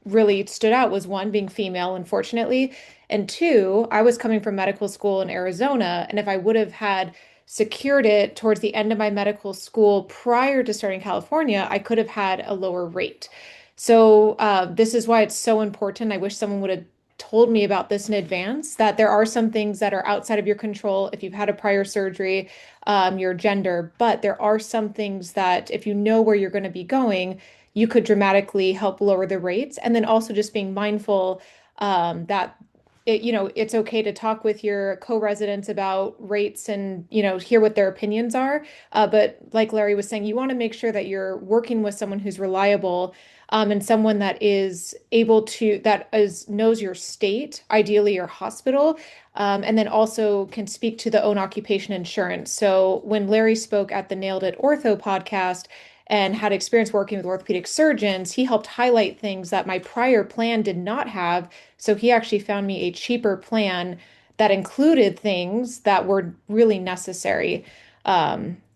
really stood out was one, being female, unfortunately. And two, I was coming from medical school in Arizona. And if I would have had secured it towards the end of my medical school prior to starting California, I could have had a lower rate. So this is why it's so important. I wish someone would have told me about this in advance, that there are some things that are outside of your control if you've had a prior surgery, your gender, but there are some things that if you know where you're going to be going, you could dramatically help lower the rates. And then also just being mindful that it's okay to talk with your co-residents about rates and, hear what their opinions are. But like Larry was saying, you want to make sure that you're working with someone who's reliable, and someone that is knows your state, ideally your hospital, and then also can speak to the own occupation insurance. So when Larry spoke at the Nailed It Ortho podcast and had experience working with orthopedic surgeons, he helped highlight things that my prior plan did not have. So he actually found me a cheaper plan that included things that were really necessary.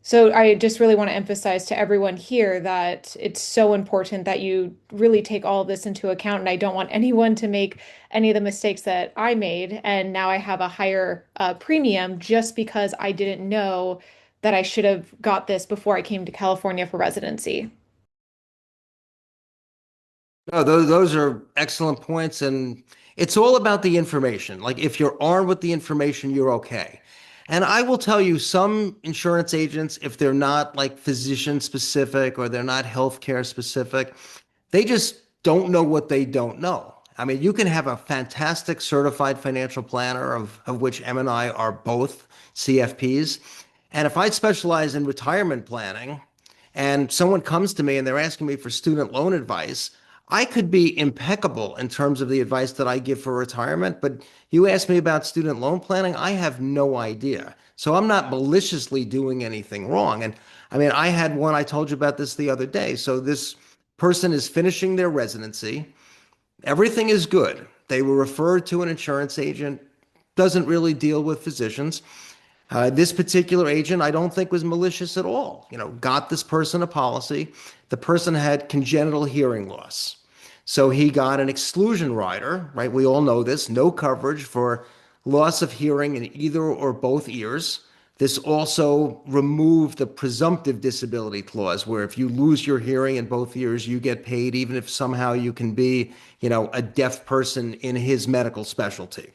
So I just really want to emphasize to everyone here that it's so important that you really take all of this into account. And I don't want anyone to make any of the mistakes that I made. And now I have a higher premium just because I didn't know that I should have got this before I came to California for residency. no, those are excellent points. And it's all about the information. Like if you're armed with the information, you're okay. And I will tell you, some insurance agents, if they're not like physician specific or they're not healthcare specific, they just don't know what they don't know. I mean, you can have a fantastic certified financial planner, of which Em and I are both CFPs. And if I specialize in retirement planning and someone comes to me and they're asking me for student loan advice, I could be impeccable in terms of the advice that I give for retirement, but you ask me about student loan planning, I have no idea. So I'm not maliciously doing anything wrong. And I mean, I had one, I told you about this the other day. So this person is finishing their residency. Everything is good. They were referred to an insurance agent, doesn't really deal with physicians. This particular agent, I don't think was malicious at all. Got this person a policy. The person had congenital hearing loss. So he got an exclusion rider, right? We all know this, no coverage for loss of hearing in either or both ears. This also removed the presumptive disability clause, where if you lose your hearing in both ears, you get paid, even if somehow you can be, a deaf person in his medical specialty.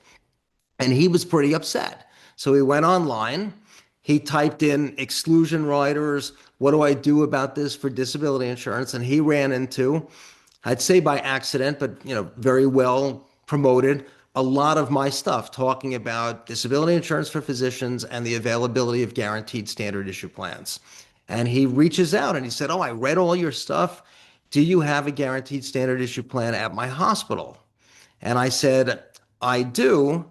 And he was pretty upset. So he went online. He typed in exclusion riders. What do I do about this for disability insurance? And he ran into, I'd say by accident, but very well promoted, a lot of my stuff talking about disability insurance for physicians and the availability of guaranteed standard issue plans. And he reaches out and he said, "Oh, I read all your stuff. Do you have a guaranteed standard issue plan at my hospital?" And I said, "I do,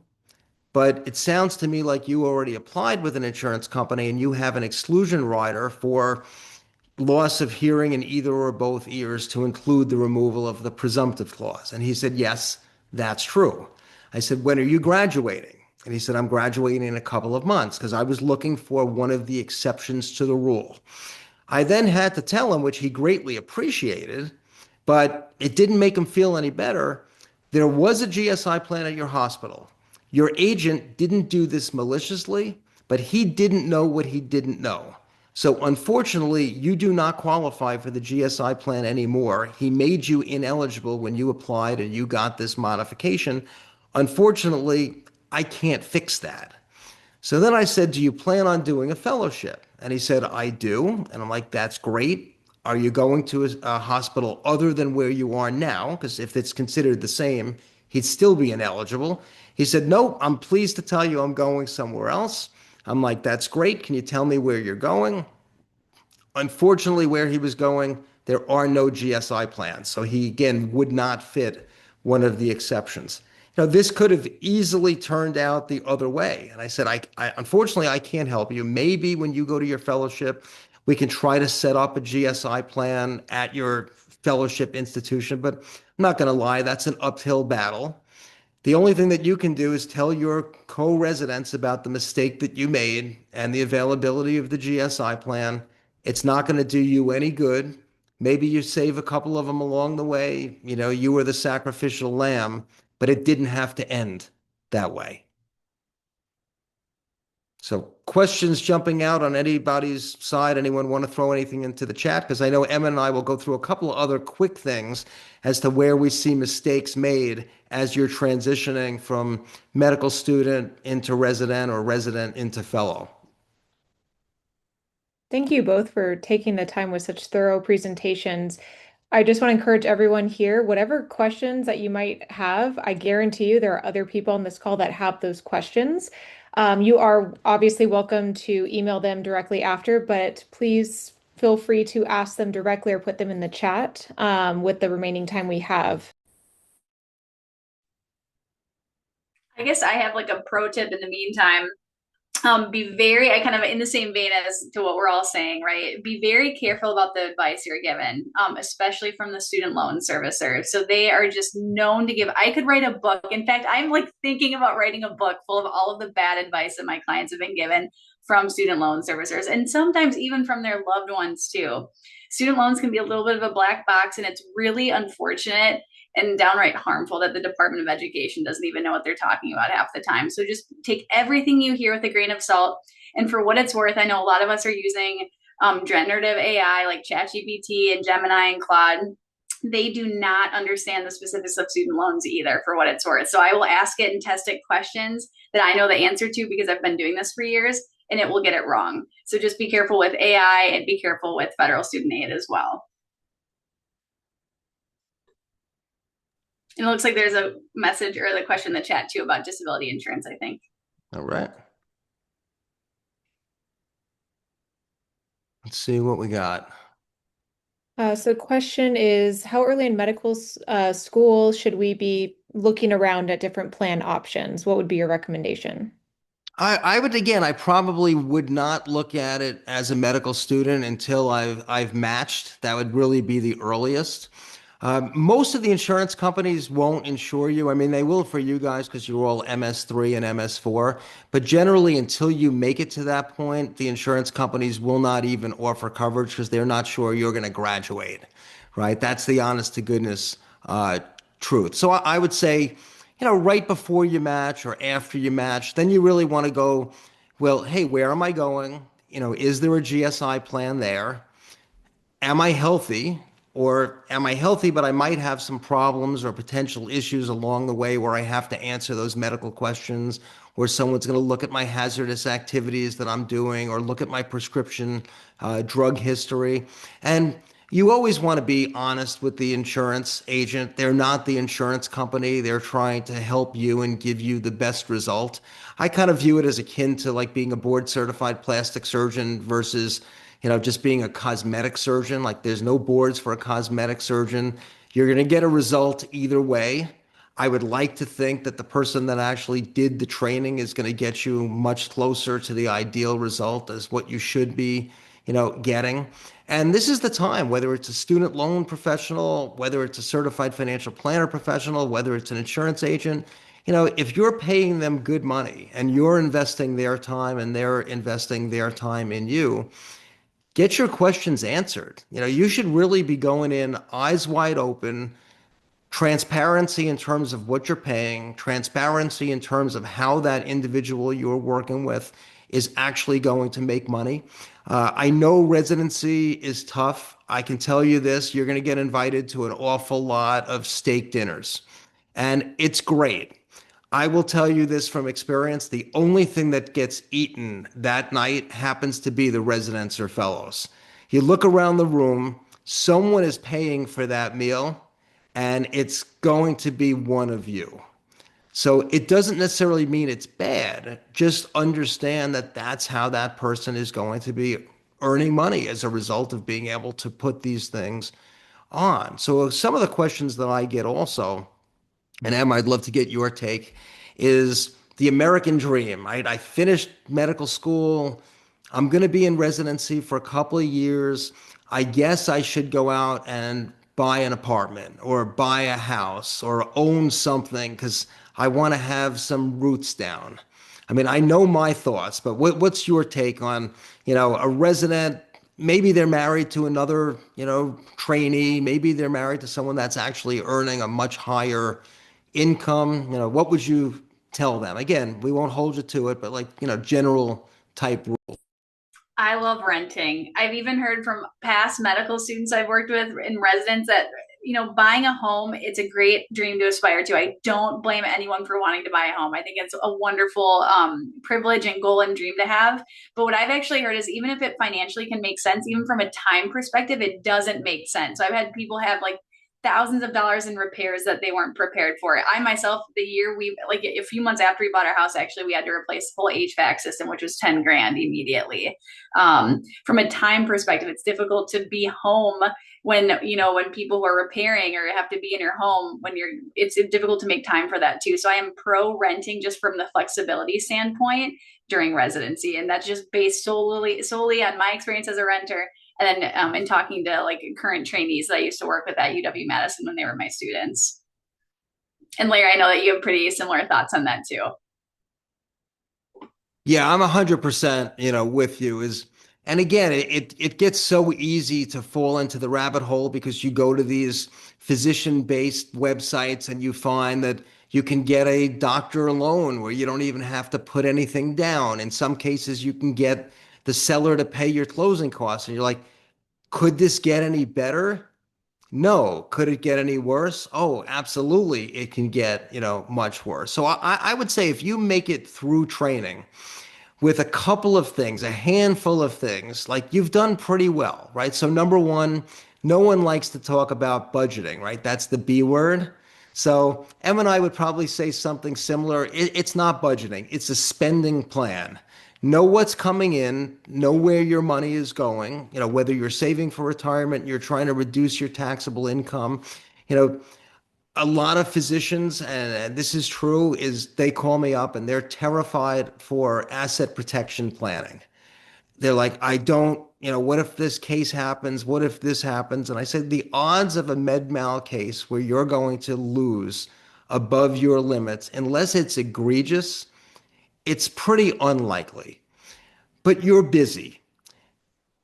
but it sounds to me like you already applied with an insurance company and you have an exclusion rider for loss of hearing in either or both ears to include the removal of the presumptive clause." And he said, "Yes, that's true." I said, "When are you graduating?" And he said, "I'm graduating in a couple of months," because I was looking for one of the exceptions to the rule. I then had to tell him, which he greatly appreciated, but it didn't make him feel any better. There was a GSI plan at your hospital. Your agent didn't do this maliciously, but he didn't know what he didn't know. So unfortunately, you do not qualify for the GSI plan anymore. He made you ineligible when you applied and you got this modification. Unfortunately, I can't fix that. So then I said, "Do you plan on doing a fellowship?" And he said, "I do." And I'm like, "That's great. Are you going to a hospital other than where you are now?" Because if it's considered the same, he'd still be ineligible. He said, "No, I'm pleased to tell you I'm going somewhere else." I'm like, "That's great. Can you tell me where you're going?" Unfortunately, where he was going, there are no GSI plans. So he, again, would not fit one of the exceptions. This could have easily turned out the other way. And I said, unfortunately, I can't help you. Maybe when you go to your fellowship, we can try to set up a GSI plan at your fellowship institution. But I'm not going to lie, that's an uphill battle. The only thing that you can do is tell your co-residents about the mistake that you made and the availability of the GSI plan. It's not going to do you any good. Maybe you save a couple of them along the way. You were the sacrificial lamb, but it didn't have to end that way. So questions jumping out on anybody's side? Anyone want to throw anything into the chat? Because I know Emma and I will go through a couple of other quick things as to where we see mistakes made as you're transitioning from medical student into resident or resident into fellow. Thank you both for taking the time with such thorough presentations. I just want to encourage everyone here, whatever questions that you might have, I guarantee you there are other people on this call that have those questions. You are obviously welcome to email them directly after, but please feel free to ask them directly or put them in the chat with the remaining time we have. I guess I have like a pro tip in the meantime. Be very, I kind of in the same vein as to what we're all saying, right? Be very careful about the advice you're given, especially from the student loan servicer. So they are just known to give, I could write a book. In fact, I'm like thinking about writing a book full of all of the bad advice that my clients have been given from student loan servicers and sometimes even from their loved ones too. Student loans can be a little bit of a black box, and it's really unfortunate and downright harmful that the Department of Education doesn't even know what they're talking about half the time. So just take everything you hear with a grain of salt. And for what it's worth, I know a lot of us are using generative AI like ChatGPT and Gemini and Claude. They do not understand the specifics of student loans either, for what it's worth. So I will ask it and test it questions that I know the answer to because I've been doing this for years, and it will get it wrong. So just be careful with AI and be careful with federal student aid as well. And it looks like there's a message or the question in the chat too about disability insurance, I think. All right. Let's see what we got. So the question is, how early in medical school should we be looking around at different plan options? What would be your recommendation? I would, again, I probably would not look at it as a medical student until I've matched. That would really be the earliest. Most of the insurance companies won't insure you. I mean, they will for you guys because you're all MS3 and MS4. But generally, until you make it to that point, the insurance companies will not even offer coverage because they're not sure you're going to graduate, right? That's the honest to goodness truth. So I would say, right before you match or after you match, then you really want to go, well, hey, where am I going? Is there a GSI plan there? Am I healthy? Or am I healthy, but I might have some problems or potential issues along the way where I have to answer those medical questions, or someone's going to look at my hazardous activities that I'm doing, or look at my prescription drug history. And you always want to be honest with the insurance agent. They're not the insurance company. They're trying to help you and give you the best result. I kind of view it as akin to like being a board certified plastic surgeon versus just being a cosmetic surgeon. Like there's no boards for a cosmetic surgeon. You're going to get a result either way. I would like to think that the person that actually did the training is going to get you much closer to the ideal result as what you should be, getting. And this is the time, whether it's a student loan professional, whether it's a certified financial planner professional, whether it's an insurance agent, if you're paying them good money and you're investing their time and they're investing their time in you, get your questions answered. You should really be going in eyes wide open, transparency in terms of what you're paying, transparency in terms of how that individual you're working with is actually going to make money. I know residency is tough. I can tell you this, you're going to get invited to an awful lot of steak dinners, and it's great. I will tell you this from experience. The only thing that gets eaten that night happens to be the residents or fellows. You look around the room, someone is paying for that meal, and it's going to be one of you. So it doesn't necessarily mean it's bad. Just understand that that's how that person is going to be earning money as a result of being able to put these things on. So some of the questions that I get also, and Em, I'd love to get your take, is the American dream, right? I finished medical school. I'm going to be in residency for a couple of years. I guess I should go out and buy an apartment or buy a house or own something because I want to have some roots down. I mean, I know my thoughts, but what's your take on, a resident? Maybe they're married to another, trainee. Maybe they're married to someone that's actually earning a much higher income. What would you tell them? Again, we won't hold you to it, but like, general type rule. I love renting. I've even heard from past medical students I've worked with in residence that, buying a home, it's a great dream to aspire to. I don't blame anyone for wanting to buy a home. I think it's a wonderful privilege and goal and dream to have. But what I've actually heard is even if it financially can make sense, even from a time perspective, it doesn't make sense. So I've had people have like thousands of dollars in repairs that they weren't prepared for. I myself, the year we like a few months after we bought our house, actually we had to replace the full HVAC system, which was 10 grand immediately. From a time perspective, it's difficult to be home when people who are repairing or have to be in your home when it's difficult to make time for that too. So I am pro renting just from the flexibility standpoint during residency, and that's just based solely on my experience as a renter. And then in talking to like current trainees that I used to work with at UW-Madison when they were my students. And Larry, I know that you have pretty similar thoughts on that too. Yeah, I'm 100%, with you and again, it gets so easy to fall into the rabbit hole because you go to these physician-based websites and you find that you can get a doctor loan where you don't even have to put anything down. In some cases, you can get the seller to pay your closing costs. And you're like, could this get any better? No. Could it get any worse? Oh, absolutely. It can get, much worse. So I would say if you make it through training with a couple of things, a handful of things, like you've done pretty well, right? So number one, no one likes to talk about budgeting, right? That's the B word. So Em and I would probably say something similar. It's not budgeting. It's a spending plan. Know what's coming in, know where your money is going, whether you're saving for retirement, you're trying to reduce your taxable income. A lot of physicians, and this is true, is they call me up and they're terrified for asset protection planning. They're like, I don't, what if this case happens? What if this happens? And I said, the odds of a med mal case where you're going to lose above your limits, unless it's egregious, it's pretty unlikely. But you're busy.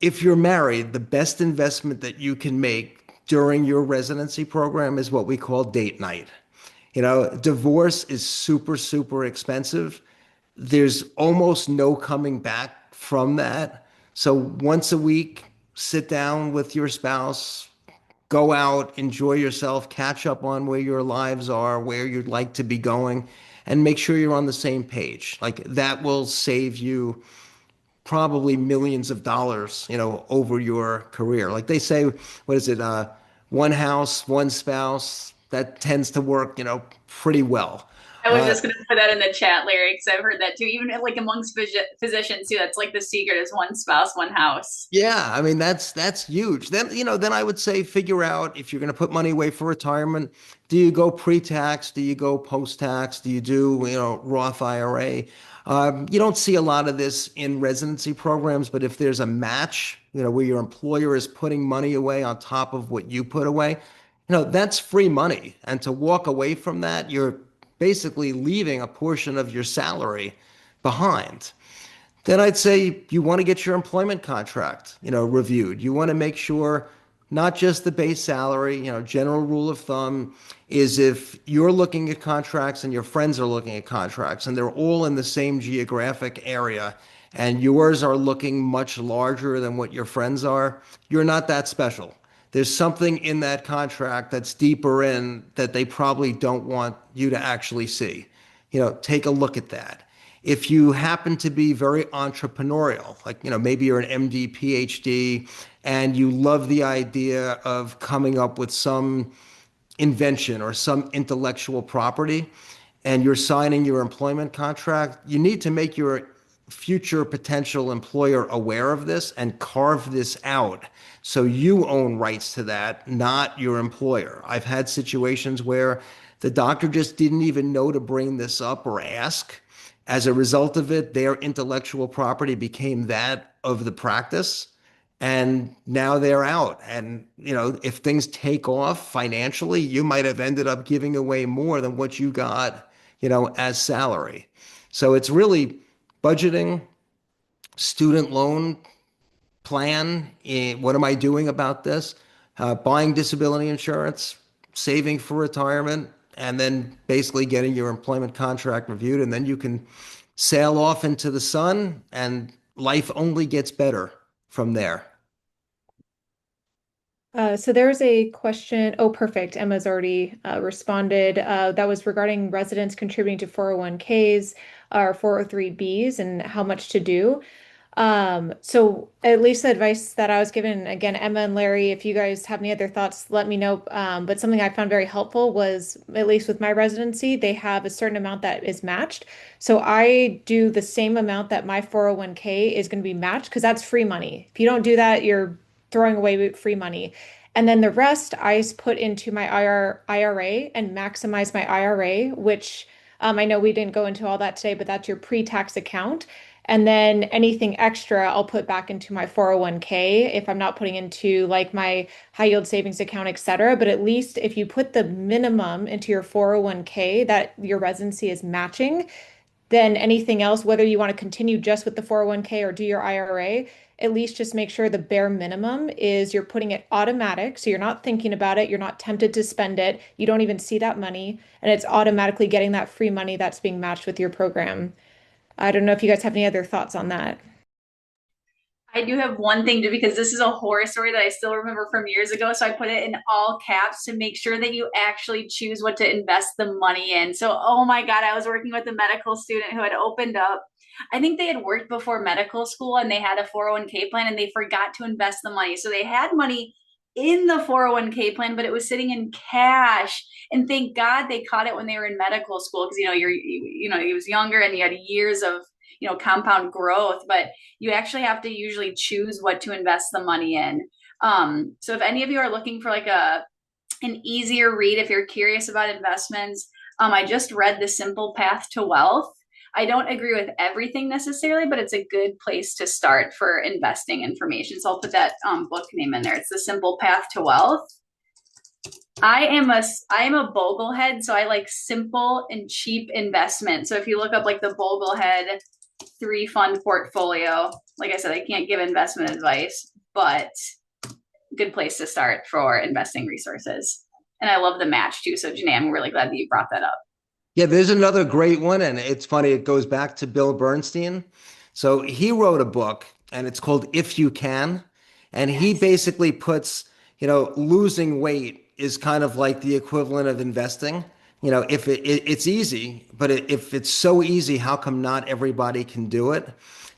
If you're married, the best investment that you can make during your residency program is what we call date night. Divorce is super, super expensive. There's almost no coming back from that. So once a week, sit down with your spouse, go out, enjoy yourself, catch up on where your lives are, where you'd like to be going, and make sure you're on the same page. Like that will save you probably millions of dollars, over your career. Like they say, what is it? One house, one spouse. That tends to work, pretty well. I was just going to put that in the chat, Larry, because I've heard that too. Even like amongst physicians too, that's like the secret is one spouse, one house. Yeah, I mean that's huge. Then, then I would say figure out if you're going to put money away for retirement, do you go pre-tax? Do you go post-tax? Do you do, Roth IRA? You don't see a lot of this in residency programs, but if there's a match, where your employer is putting money away on top of what you put away, that's free money. And to walk away from that, you're basically leaving a portion of your salary behind. Then I'd say you want to get your employment contract, reviewed. You want to make sure not just the base salary, general rule of thumb is if you're looking at contracts and your friends are looking at contracts and they're all in the same geographic area and yours are looking much larger than what your friends are, you're not that special. There's something in that contract that's deeper in that they probably don't want you to actually see. Take a look at that. If you happen to be very entrepreneurial, like, maybe you're an MD, PhD, and you love the idea of coming up with some invention or some intellectual property, and you're signing your employment contract, you need to make your future potential employer aware of this and carve this out so you own rights to that, not your employer. I've had situations where the doctor just didn't even know to bring this up or ask. As a result of it, their intellectual property became that of the practice, and now they're out. And, if things take off financially, you might have ended up giving away more than what you got, as salary. So it's really budgeting, student loan plan. What am I doing about this? Buying disability insurance, saving for retirement, and then basically getting your employment contract reviewed. And then you can sail off into the sun and life only gets better from there. So there's a question. Oh, perfect. Emma's already responded. That was regarding residents contributing to 401ks or 403bs and how much to do. So at least the advice that I was given, again, Emma and Larry, if you guys have any other thoughts, let me know. But something I found very helpful was, at least with my residency, they have a certain amount that is matched. So I do the same amount that my 401k is going to be matched because that's free money. If you don't do that, you're throwing away free money. And then the rest I put into my IRA and maximize my IRA, which I know we didn't go into all that today, but that's your pre-tax account. And then anything extra, I'll put back into my 401k if I'm not putting into like my high yield savings account, et cetera. But at least if you put the minimum into your 401k that your residency is matching, then anything else, whether you want to continue just with the 401k or do your IRA, at least just make sure the bare minimum is you're putting it automatic. So you're not thinking about it. You're not tempted to spend it. You don't even see that money. And it's automatically getting that free money that's being matched with your program. I don't know if you guys have any other thoughts on that. I do have one thing to, because this is a horror story that I still remember from years ago. So I put it in all caps to make sure that you actually choose what to invest the money in. So, oh my God, I was working with a medical student who had opened up, I think they had worked before medical school and they had a 401k plan and they forgot to invest the money. So they had money in the 401k plan, but it was sitting in cash. And thank God they caught it when they were in medical school because, he was younger and he had years of, compound growth, but you actually have to usually choose what to invest the money in. So if any of you are looking for like an easier read, if you're curious about investments, I just read The Simple Path to Wealth. I don't agree with everything necessarily, but it's a good place to start for investing information. So I'll put that book name in there. It's The Simple Path to Wealth. I am a Boglehead, so I like simple and cheap investment. So if you look up like the Boglehead 3-fund portfolio, like I said, I can't give investment advice, but good place to start for investing resources. And I love the match too. So Janae, I'm really glad that you brought that up. Yeah, there's another great one, and it's funny, it goes back to Bill Bernstein. So he wrote a book, and it's called If You Can, and he basically puts, losing weight is kind of like the equivalent of investing. If it's easy, but if it's so easy, how come not everybody can do it?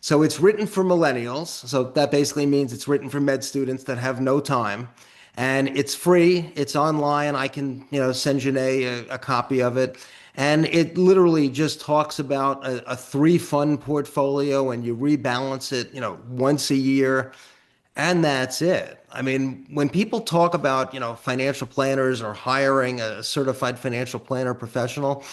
So it's written for millennials. So that basically means it's written for med students that have no time. And it's free. It's online. I can, send Janae a copy of it. And it literally just talks about a three-fund portfolio, and you rebalance it, once a year, and that's it. I mean, when people talk about, financial planners or hiring a certified financial planner professional,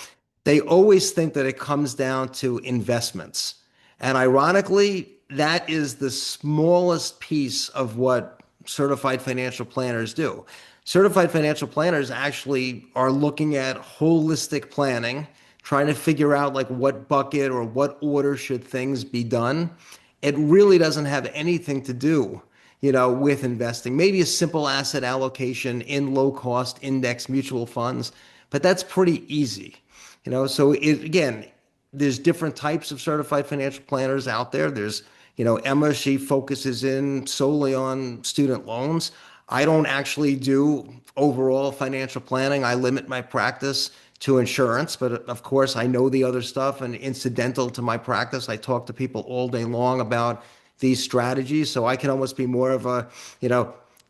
they always think that it comes down to investments. And ironically, that is the smallest piece of what certified financial planners do. Certified financial planners actually are looking at holistic planning, trying to figure out like what bucket or what order should things be done. It really doesn't have anything to do, with investing. Maybe a simple asset allocation in low cost index mutual funds, but that's pretty easy. So again, there's different types of certified financial planners out there. There's, Emma, she focuses in solely on student loans. I don't actually do overall financial planning. I limit my practice to insurance, but of course, I know the other stuff, and incidental to my practice, I talk to people all day long about these strategies. So I can almost be more of a,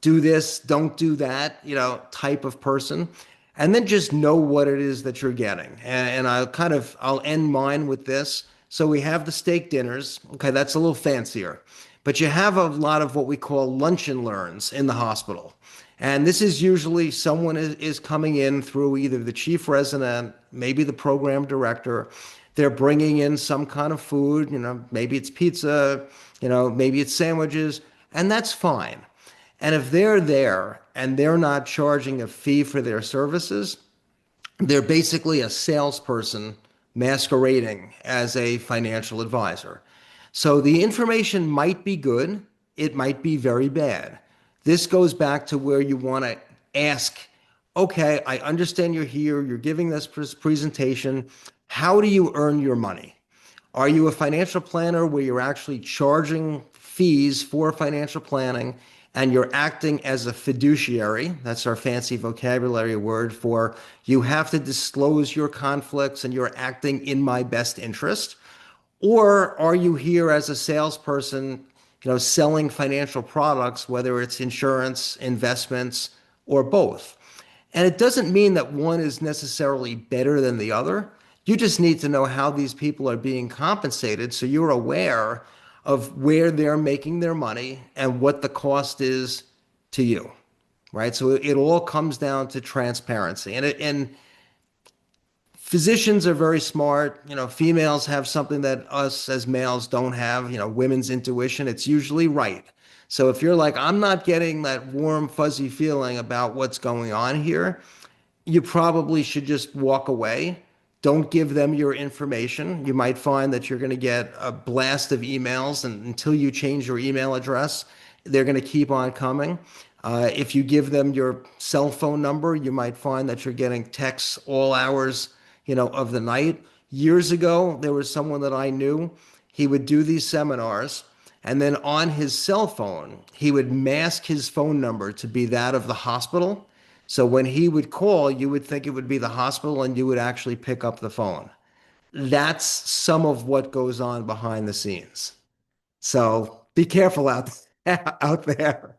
do this, don't do that, type of person. And then just know what it is that you're getting. And I'll end mine with this. So we have the steak dinners. Okay, that's a little fancier. But you have a lot of what we call lunch and learns in the hospital. And this is usually someone is coming in through either the chief resident, maybe the program director. They're bringing in some kind of food, maybe it's pizza, maybe it's sandwiches, and that's fine. And if they're there and they're not charging a fee for their services, they're basically a salesperson masquerading as a financial advisor. So the information might be good, it might be very bad. This goes back to where you want to ask, okay, I understand you're here, you're giving this presentation. How do you earn your money? Are you a financial planner where you're actually charging fees for financial planning and you're acting as a fiduciary? That's our fancy vocabulary word for you have to disclose your conflicts and you're acting in my best interest. Or are you here as a salesperson, selling financial products, whether it's insurance, investments, or both? And it doesn't mean that one is necessarily better than the other. You just need to know how these people are being compensated so you're aware of where they're making their money and what the cost is to you, right? So it all comes down to transparency. And physicians are very smart. Females have something that us as males don't have, women's intuition. It's usually right. So if you're like, I'm not getting that warm, fuzzy feeling about what's going on here, you probably should just walk away. Don't give them your information. You might find that you're going to get a blast of emails, and until you change your email address, they're going to keep on coming. If you give them your cell phone number, you might find that you're getting texts all hours, of the night. Years ago, there was someone that I knew. He would do these seminars, and then on his cell phone, he would mask his phone number to be that of the hospital. So when he would call, you would think it would be the hospital and you would actually pick up the phone. That's some of what goes on behind the scenes. So be careful out there.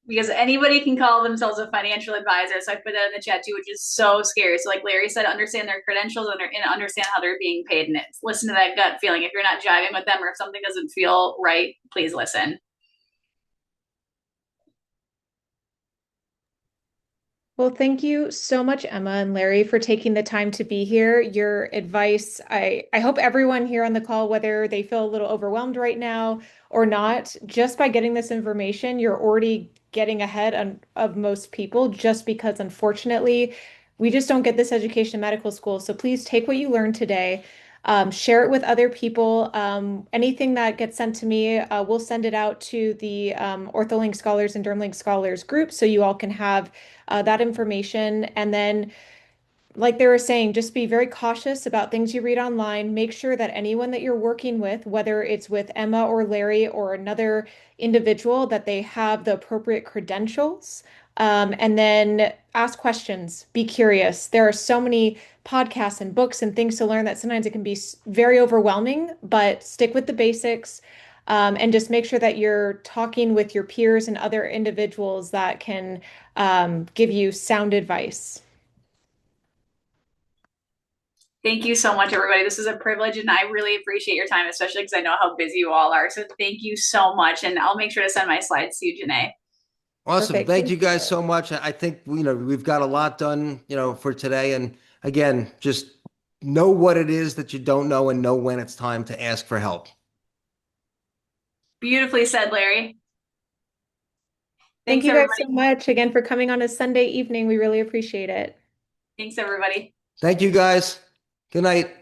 Because anybody can call themselves a financial advisor. So I put that in the chat too, which is so scary. So like Larry said, understand their credentials and understand how they're being paid, and listen to that gut feeling. If you're not jiving with them or if something doesn't feel right, please listen. Well, thank you so much, Emma and Larry, for taking the time to be here. Your advice, I hope everyone here on the call, whether they feel a little overwhelmed right now or not, just by getting this information, you're already getting ahead of most people, just because unfortunately, we just don't get this education in medical school. So please take what you learned today. Share it with other people. Anything that gets sent to me, we'll send it out to the OrthoLink Scholars and DermLink Scholars group so you all can have that information. And then, like they were saying, just be very cautious about things you read online. Make sure that anyone that you're working with, whether it's with Emma or Larry or another individual, that they have the appropriate credentials. And then ask questions, be curious. There are so many podcasts and books and things to learn that sometimes it can be very overwhelming, but stick with the basics. And just make sure that you're talking with your peers and other individuals that can give you sound advice. Thank you so much, everybody. This is a privilege, and I really appreciate your time, especially because I know how busy you all are. So thank you so much, and I'll make sure to send my slides to you, Janae. Awesome. Perfect. Thank Thank you guys you. so much. I think, we've got a lot done, for today. And again, just know what it is that you don't know and know when it's time to ask for help. Beautifully said, Larry. Thank Thanks, you guys so everybody. much again for coming on a Sunday evening. We really appreciate it. Thanks, everybody. Thank you guys. Good night.